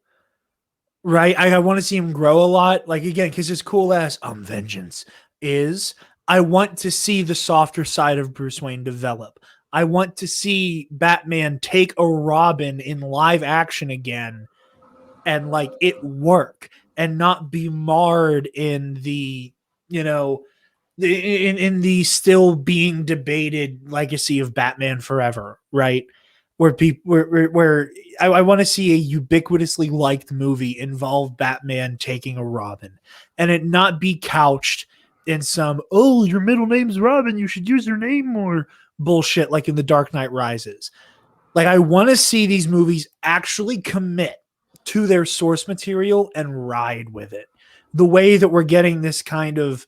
Right? I want to see him grow a lot. Like again, because his cool ass vengeance is, I want to see the softer side of Bruce Wayne develop. I want to see Batman take a Robin in live action again and like it work and not be marred in the, in the still being debated legacy of Batman Forever, right? Where people where I want to see a ubiquitously liked movie involve Batman taking a Robin and it not be couched in some, oh, your middle name's Robin, you should use your name more bullshit like in The Dark Knight Rises. Like I want to see these movies actually commit to their source material and ride with it. The way that we're getting this kind of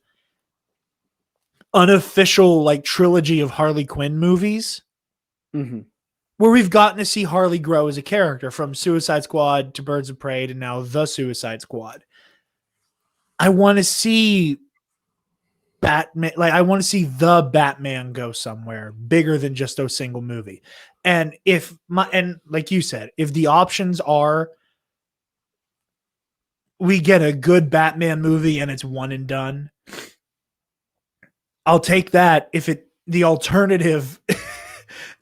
unofficial like trilogy of Harley Quinn movies, where we've gotten to see Harley grow as a character from Suicide Squad to Birds of Prey to now The Suicide Squad. I want to see Batman, like I want to see the Batman go somewhere bigger than just a single movie. And and like you said, if the options are we get a good Batman movie and it's one and done, I'll take that. If the alternative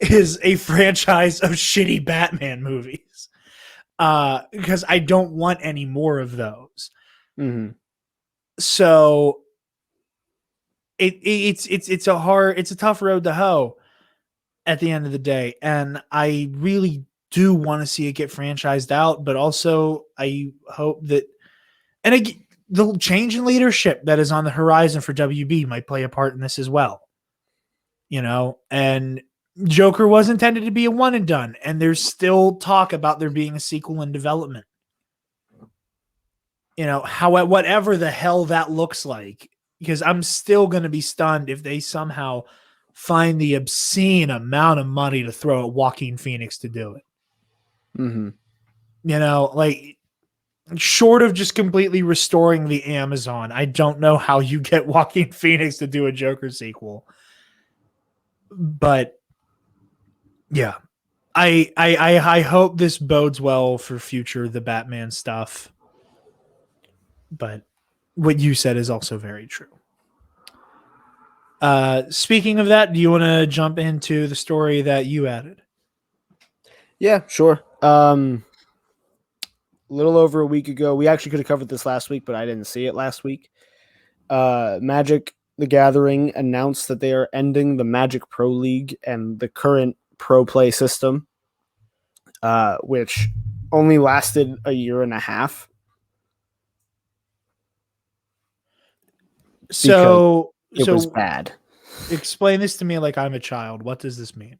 is a franchise of shitty Batman movies, because I don't want any more of those. So it's a tough road to hoe at the end of the day, and I really do want to see it get franchised out, but also I hope that, and again, the change in leadership that is on the horizon for WB might play a part in this as well. And Joker was intended to be a one and done, and there's still talk about there being a sequel in development. Whatever the hell that looks like, because I'm still going to be stunned if they somehow find the obscene amount of money to throw at Joaquin Phoenix to do it. Like short of just completely restoring the Amazon, I don't know how you get Joaquin Phoenix to do a Joker sequel. But yeah, I hope this bodes well for future the Batman stuff. But what you said is also very true. Speaking of that, do you want to jump into the story that you added? Yeah, sure. A little over a week ago, we actually could have covered this last week, but I didn't see it last week. Magic the Gathering announced that they are ending the Magic Pro League and the current Pro Play system, which only lasted a year and a half. So it was bad. Explain this to me like I'm a child. What does this mean?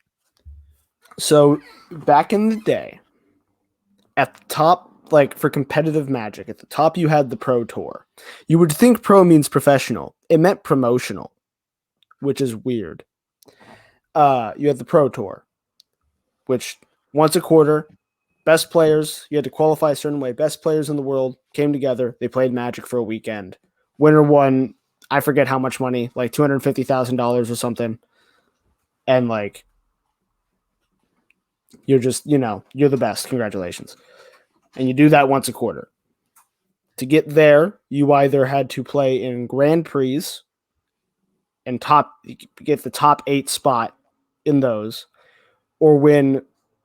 So back in the day, at the top, like for competitive Magic, at the top you had the Pro Tour. You would think pro means professional. It meant promotional, which is weird. You had the Pro Tour, which once a quarter, best players, you had to qualify a certain way. Best players in the world came together. They played Magic for a weekend. Winner won, I forget how much money, like $250,000 or something. And like, you're just, you're the best. Congratulations. And you do that once a quarter. To get there, you either had to play in Grand Prix and get the top 8 spot in those, or win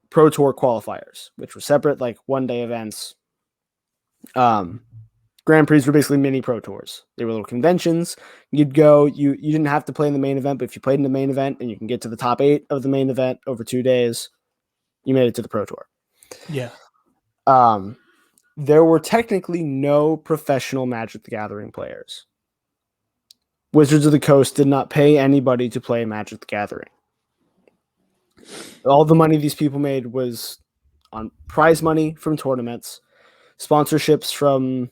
Pro Tour qualifiers, which were separate, like one-day events. Grand Prix were basically mini Pro Tours. They were little conventions. You'd go, you didn't have to play in the main event, but if you played in the main event and you can get to the top 8 of the main event over 2 days, you made it to the Pro Tour. Yeah. There were technically no professional Magic the Gathering players. Wizards of the Coast did not pay anybody to play Magic the Gathering. All the money these people made was on prize money from tournaments, sponsorships from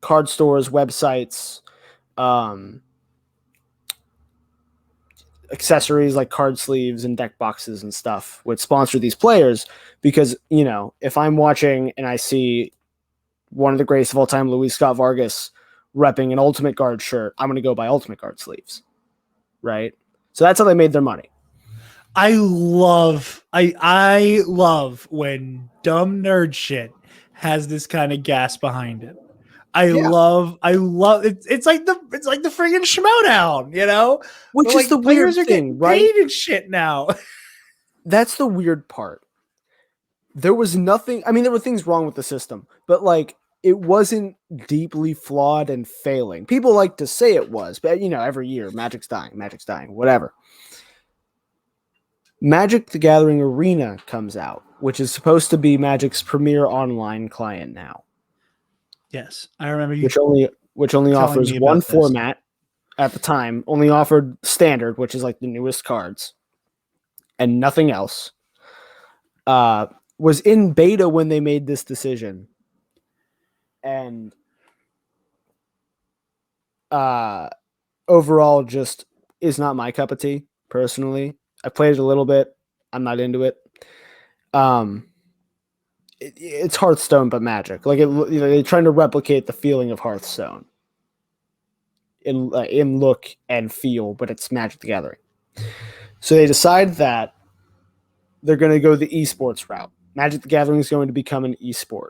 card stores, websites, accessories like card sleeves and deck boxes and stuff would sponsor these players because, if I'm watching and I see one of the greatest of all time, Luis Scott Vargas, repping an Ultimate Guard shirt, I'm going to go buy Ultimate Guard sleeves, right? So that's how they made their money. I love when dumb nerd shit has this kind of gas behind it. I love it. It's like the friggin' Schmodown, Which is the weird thing, right? Paid and shit now. That's the weird part. There was nothing. I mean, there were things wrong with the system, but like it wasn't deeply flawed and failing. People like to say it was, but every year Magic's dying, whatever. Magic the Gathering Arena comes out, which is supposed to be Magic's premier online client now. Yes, I remember you. Which only offers one format at the time. Only offered Standard, which is like the newest cards, and nothing else. Was in beta when they made this decision, and overall just is not my cup of tea personally. I played it a little bit. I'm not into it. It's Hearthstone, but Magic. Like they're trying to replicate the feeling of Hearthstone in look and feel, but it's Magic the Gathering. So they decide that they're going to go the esports route. Magic the Gathering is going to become an esport.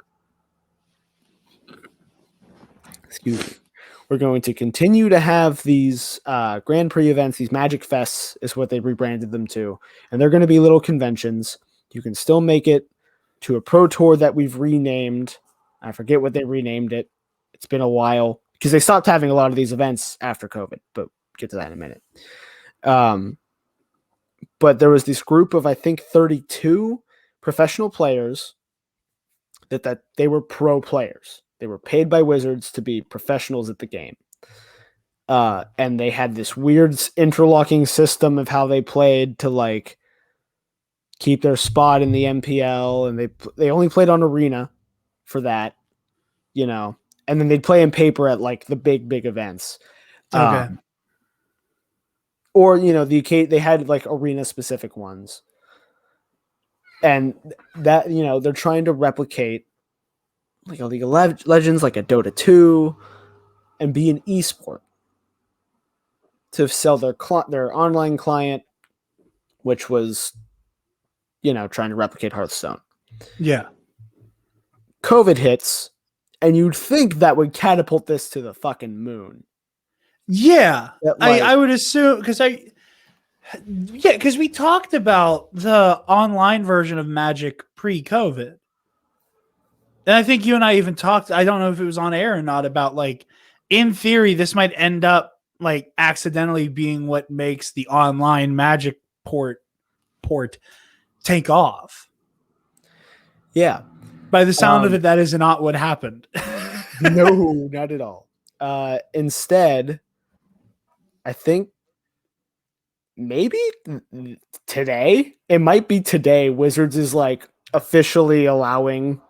Excuse me. We're going to continue to have these Grand Prix events, these Magic Fests is what they rebranded them to. And they're going to be little conventions. You can still make it to a Pro Tour that we've renamed. I forget what they renamed it. It's been a while because they stopped having a lot of these events after COVID, but get to that in a minute. But there was this group of, I think, 32 professional players that they were pro players. They were paid by Wizards to be professionals at the game. And they had this weird interlocking system of how they played to like keep their spot in the MPL. And they only played on Arena for that, and then they'd play in paper at like the big events. Okay. Or, they had like Arena specific ones. And that, they're trying to replicate like a League of Legends, like a Dota 2, and be an esport to sell their online client, which was, trying to replicate Hearthstone. Yeah. COVID hits, and you'd think that would catapult this to the fucking moon. Yeah. I would assume because we talked about the online version of Magic pre-COVID. And I think you and I even talked, I don't know if it was on air or not, about like, in theory, this might end up like accidentally being what makes the online Magic port take off. Yeah. By the sound of it, that is not what happened. No, not at all. Instead, I think maybe today. It might be today. Wizards is like officially allowing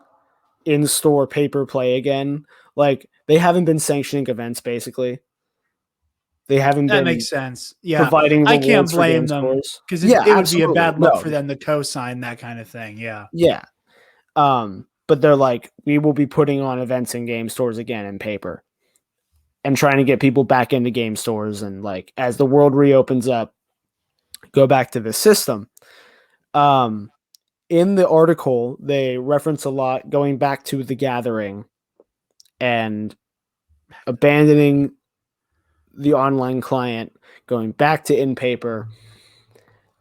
in-store paper play again. Like they haven't been sanctioning events basically. They haven't That been makes sense. Yeah. providing I can't rewards for blame game them scores. because Yeah, it would be a absolutely. bad look No. for them to co-sign that kind of thing. Yeah. Yeah. But they're like, we will be putting on events in game stores again in paper and trying to get people back into game stores. And like, as the world reopens up, go back to the system. In the article, they reference a lot going back to the gathering and abandoning the online client, going back to in paper,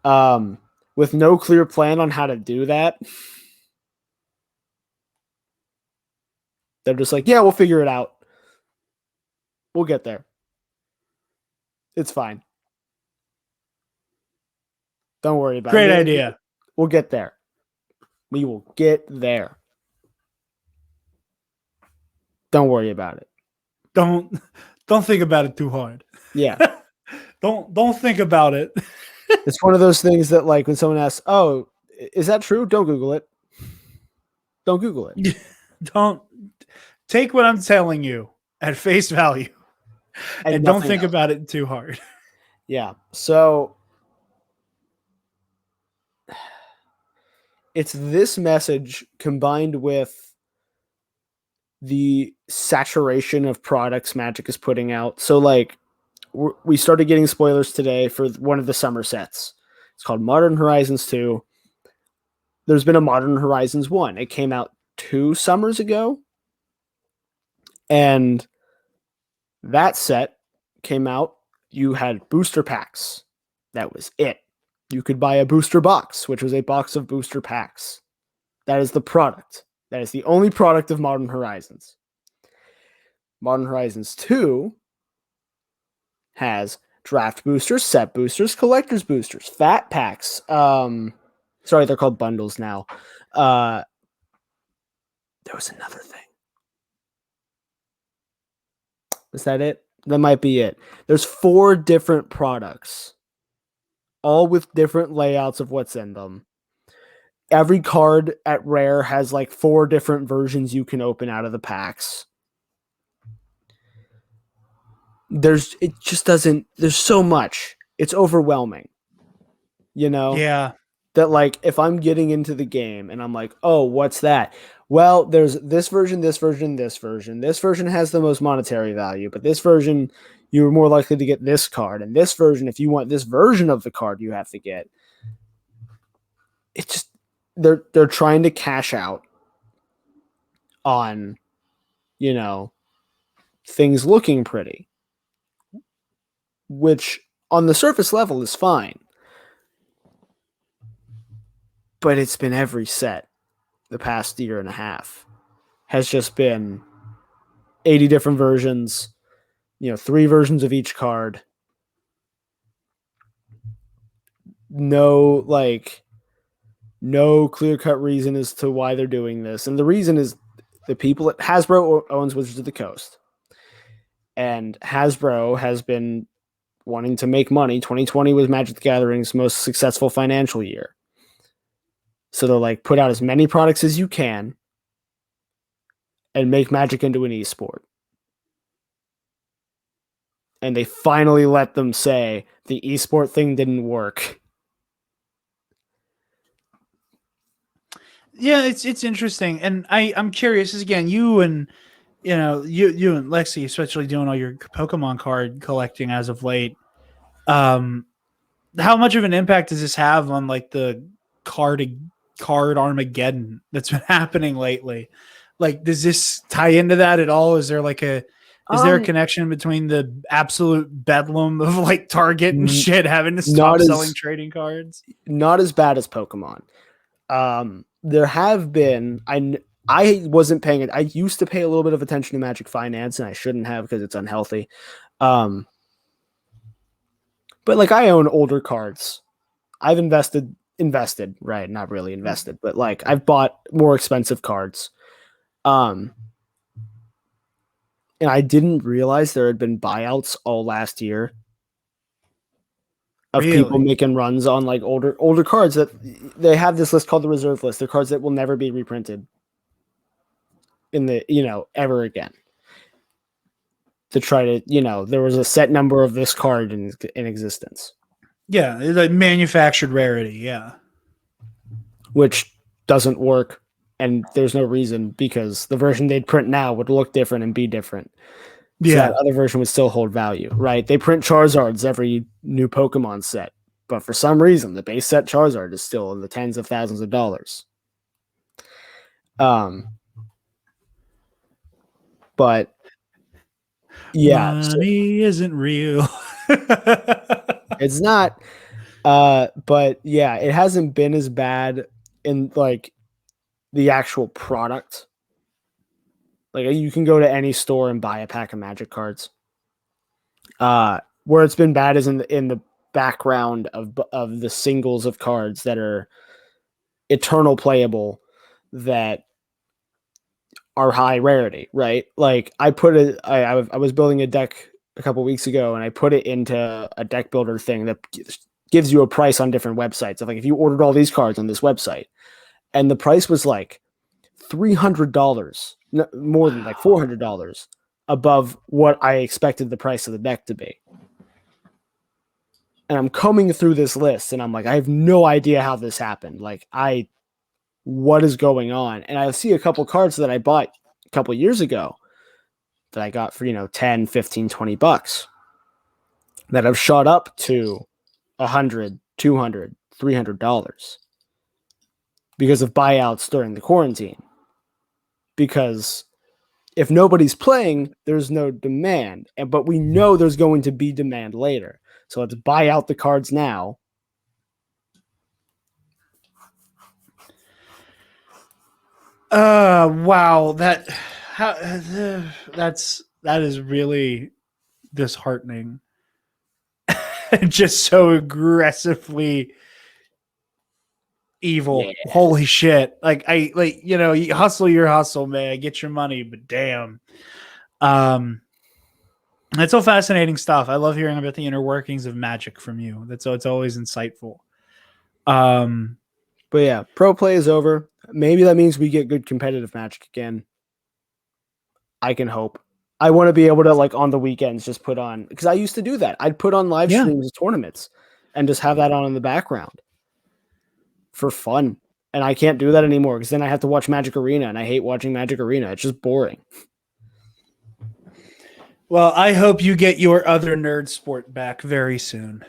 with no clear plan on how to do that. They're just like, yeah, we'll figure it out. We'll get there. It's fine. Don't worry about Great it. idea. We'll get there. We will get there. Don't worry about it. Don't think about it too hard. Yeah. Don't think about it. It's one of those things that like when someone asks, "Oh, is that true?" Don't Google it. Don't Google it. Don't take what I'm telling you at face value and don't think about it too hard. Yeah. So it's this message combined with the saturation of products Magic is putting out. So like we started getting spoilers today for one of the summer sets. It's called Modern Horizons 2. There's been a Modern Horizons 1. It came out 2 summers ago. And that set came out. You had booster packs. That was it. You could buy a booster box, which was a box of booster packs. That is the product. That is the only product of Modern Horizons. Modern Horizons 2 has draft boosters, set boosters, collector's boosters, fat packs. Sorry, they're called bundles now. There was another thing. Is that it? That might be it. There's 4 different products, all with different layouts of what's in them. Every card at Rare has like 4 different versions you can open out of the packs. There's so much. It's overwhelming. You know? Yeah. That like if I'm getting into the game and I'm like, oh, what's that? Well, there's this version, this version, this version. This version has the most monetary value, but this version you're more likely to get this card. And this version, if you want this version of the card, you have to get. It's just they're trying to cash out on, things looking pretty, which on the surface level is fine. But it's been every set the past year and a half has just been 80 different versions, 3 versions of each card. No clear-cut reason as to why they're doing this. And the reason is the people at Hasbro owns Wizards of the Coast. And Hasbro has been wanting to make money. 2020 was Magic the Gathering's most successful financial year. So they're like, put out as many products as you can and make Magic into an esport. And they finally let them say the esport thing didn't work. Yeah, it's interesting. And I'm curious, is again, you and you and Lexi, especially doing all your Pokemon card collecting as of late. How much of an impact does this have on like the card Armageddon that's been happening lately? Like, does this tie into that at all? Is there a connection between the absolute bedlam of like Target and shit having to stop selling trading cards? Not as bad as Pokemon. There have been, I wasn't paying it. I used to pay a little bit of attention to Magic Finance, and I shouldn't have because it's unhealthy. But like I own older cards. I've invested, right? Not really invested, but like I've bought more expensive cards. And I didn't realize there had been buyouts all last year. of people making runs on like older cards that they have this list called the reserve list. They're cards that will never be reprinted in the, ever again. To try to, there was a set number of this card in existence. Yeah, it's like manufactured rarity, yeah. Which doesn't work, and there's no reason, because the version they'd print now would look different and be different. So that other version would still hold value, right? They print Charizards every new Pokemon set, but for some reason, the base set Charizard is still in the tens of thousands of dollars. But yeah, money isn't real. It's not. But yeah, it hasn't been as bad in like the actual product. Like you can go to any store and buy a pack of Magic cards. Where it's been bad is in the background of the singles of cards that are eternal playable that are high rarity, right? Like I was building a deck a couple weeks ago, and I put it into a deck builder thing that gives you a price on different websites. Of like if you ordered all these cards on this website, and the price was like $300, more than like $400 above what I expected the price of the deck to be. And I'm combing through this list, and I'm like, I have no idea how this happened. Like, what is going on? And I see a couple cards that I bought a couple years ago that I got for, 10, 15, $20 that have shot up to $100, $200, $300 because of buyouts during the quarantine. Because if nobody's playing, there's no demand. But we know there's going to be demand later. So let's buy out the cards now. Wow. That is really disheartening. Just so aggressively evil. Yeah. Holy shit. You hustle your hustle, man. Get your money, but damn. That's all fascinating stuff. I love hearing about the inner workings of Magic from you. It's always insightful. But yeah, pro play is over. Maybe that means we get good competitive Magic again. I can hope. I want to be able to, like, on the weekends, just put on, because I used to do that. I'd put on live streams of tournaments and just have that on in the background for fun. And I can't do that anymore because then I have to watch Magic Arena, and I hate watching Magic Arena. It's just boring. Well, I hope you get your other nerd sport back very soon.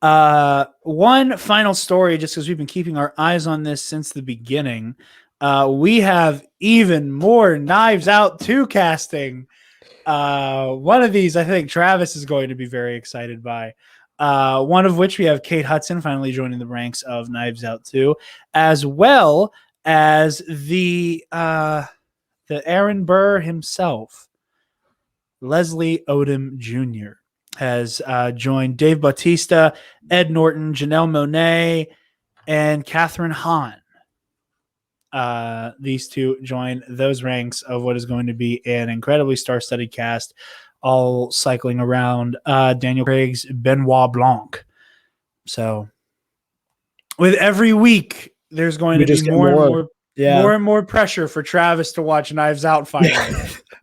One final story, just because we've been keeping our eyes on this since the beginning. We have even more Knives Out 2 casting. One of these I think Travis is going to be very excited by. One of which we have Kate Hudson finally joining the ranks of Knives Out 2, as well as the Aaron Burr himself, Leslie Odom Jr. has joined Dave Bautista, Ed Norton, Janelle Monáe, and Catherine Hahn. These two join those ranks of what is going to be an incredibly star-studded cast, all cycling around Daniel Craig's Benoit Blanc. So with every week, there's going to be more and more pressure for Travis to watch Knives Out finally.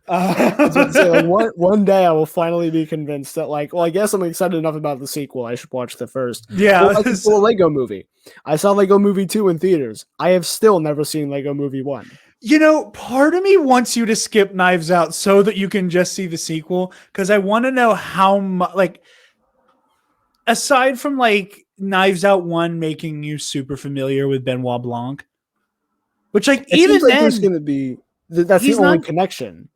One day I will finally be convinced that, like, well, I guess I'm excited enough about the sequel. I should watch the first. Yeah. Well, like the Lego movie. I saw Lego Movie 2 in theaters. I have still never seen Lego Movie 1. Part of me wants you to skip Knives Out so that you can just see the sequel, because I want to know how much, like, aside from like Knives Out 1 making you super familiar with Benoit Blanc, which, like, it even then there's going to be that's the only connection.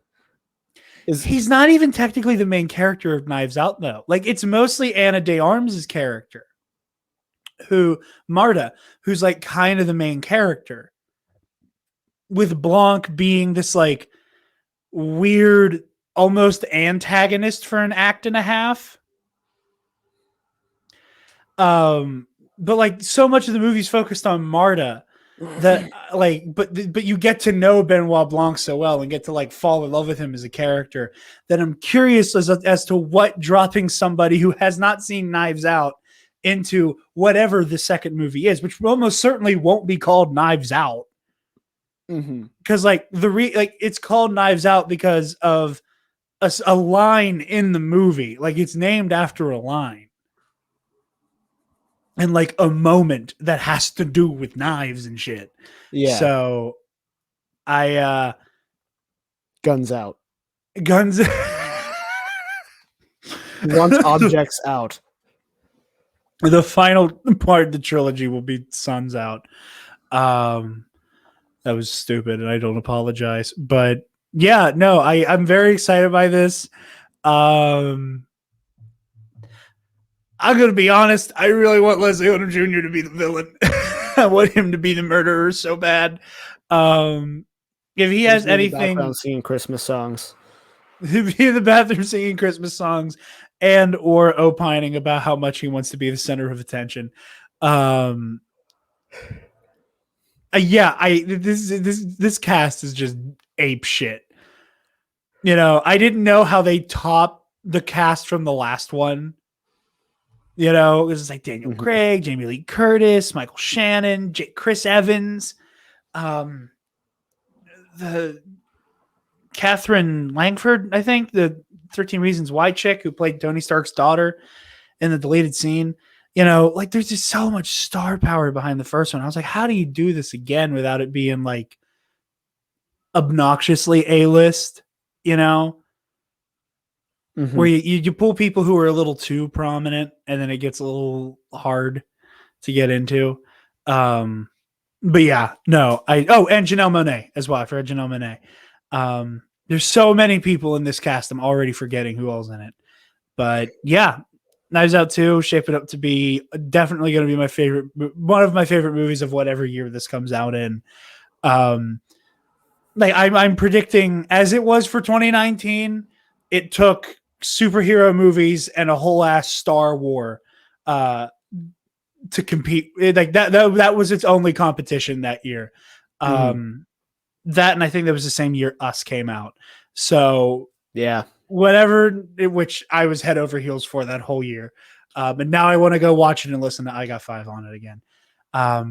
He's not even technically the main character of Knives Out, though. Like, it's mostly Anna de Armas' character, Marta, who's like kind of the main character, with Blanc being this like weird, almost antagonist for an act and a half. But like so much of the movie's focused on Marta. that but you get to know Benoit Blanc so well and get to like fall in love with him as a character that I'm curious as to what dropping somebody who has not seen Knives Out into whatever the second movie is, which almost certainly won't be called Knives Out. Because like it's called Knives Out because of a line in the movie. Like it's named after a line. And like a moment that has to do with knives and shit. Yeah. So I Guns out. Guns Wants objects out. The final part of the trilogy will be Suns Out. That was stupid and I don't apologize. But yeah, no, I'm very excited by this. I'm going to be honest. I really want Leslie Odom Jr. to be the villain. I want him to be the murderer so bad. If he has anything, singing Christmas songs, if he in the bathroom singing Christmas songs and or opining about how much he wants to be the center of attention. This cast is just ape shit. You know, I didn't know how they top the cast from the last one. You know, it was like Daniel Craig, Jamie Lee Curtis, Michael Shannon, Chris Evans, the Catherine Langford, I think, the 13 Reasons Why chick who played Tony Stark's daughter in the deleted scene. You know, like there's just so much star power behind the first one. I was like, how do you do this again without it being like obnoxiously A-list, you know? Where you pull people who are a little too prominent and then it gets a little hard to get into. But yeah, no, and Janelle Monáe as well. I forgot Janelle Monáe. There's so many people in this cast. I'm already forgetting who all's in it. But yeah, Knives Out 2 shaping up to be definitely going to be one of my favorite movies of whatever year this comes out in. I'm predicting, as it was for 2019, it took superhero movies and a whole ass Star War to compete. Like that was its only competition that year. That, and I think that was the same year Us came out. So yeah, which I was head over heels for that whole year. But now I want to go watch it and listen to I Got Five on it again. But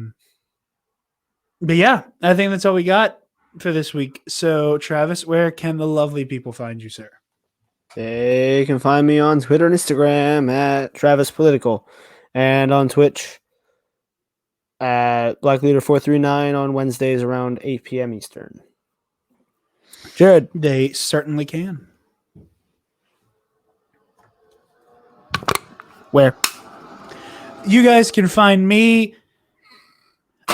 yeah, I think that's all we got for this week. So Travis, where can the lovely people find you, sir? They can find me on Twitter and Instagram at Travis Political, and on Twitch at BlackLeader439 on Wednesdays around 8 p.m. Eastern. Jarod. They certainly can. Where? You guys can find me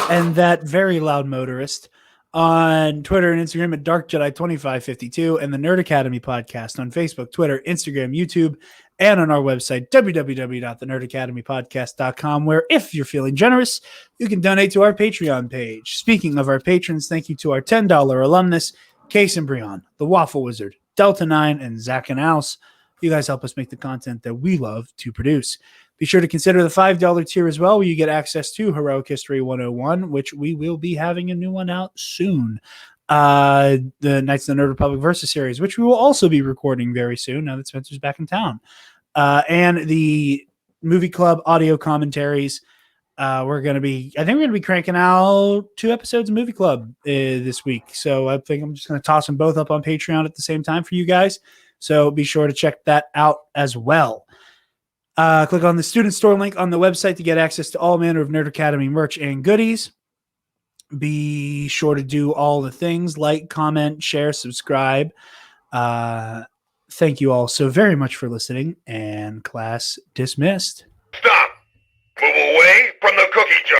and that very loud motorist on Twitter and Instagram at DarkJedi2552 and the Nerd Academy podcast on Facebook, Twitter, Instagram, YouTube, and on our website, www.thenerdacademypodcast.com, where if you're feeling generous, you can donate to our Patreon page. Speaking of our patrons, thank you to our $10 alumnus, Case and Breon, the Waffle Wizard, Delta 9, and Zach and Alce. You guys help us make the content that we love to produce. Be sure to consider the $5 tier as well, where you get access to Heroic History 101, which we will be having a new one out soon. The Knights of the Nerd Republic Versus series, which we will also be recording very soon now that Spencer's back in town. And the Movie Club audio commentaries. We're going to be cranking out 2 episodes of Movie Club this week. So I think I'm just going to toss them both up on Patreon at the same time for you guys. So be sure to check that out as well. Click on the student store link on the website to get access to all manner of Nerd Academy merch and goodies. Be sure to do all the things like, comment, share, subscribe. Thank you all so very much for listening, and class dismissed. Stop! Move away from the cookie jar.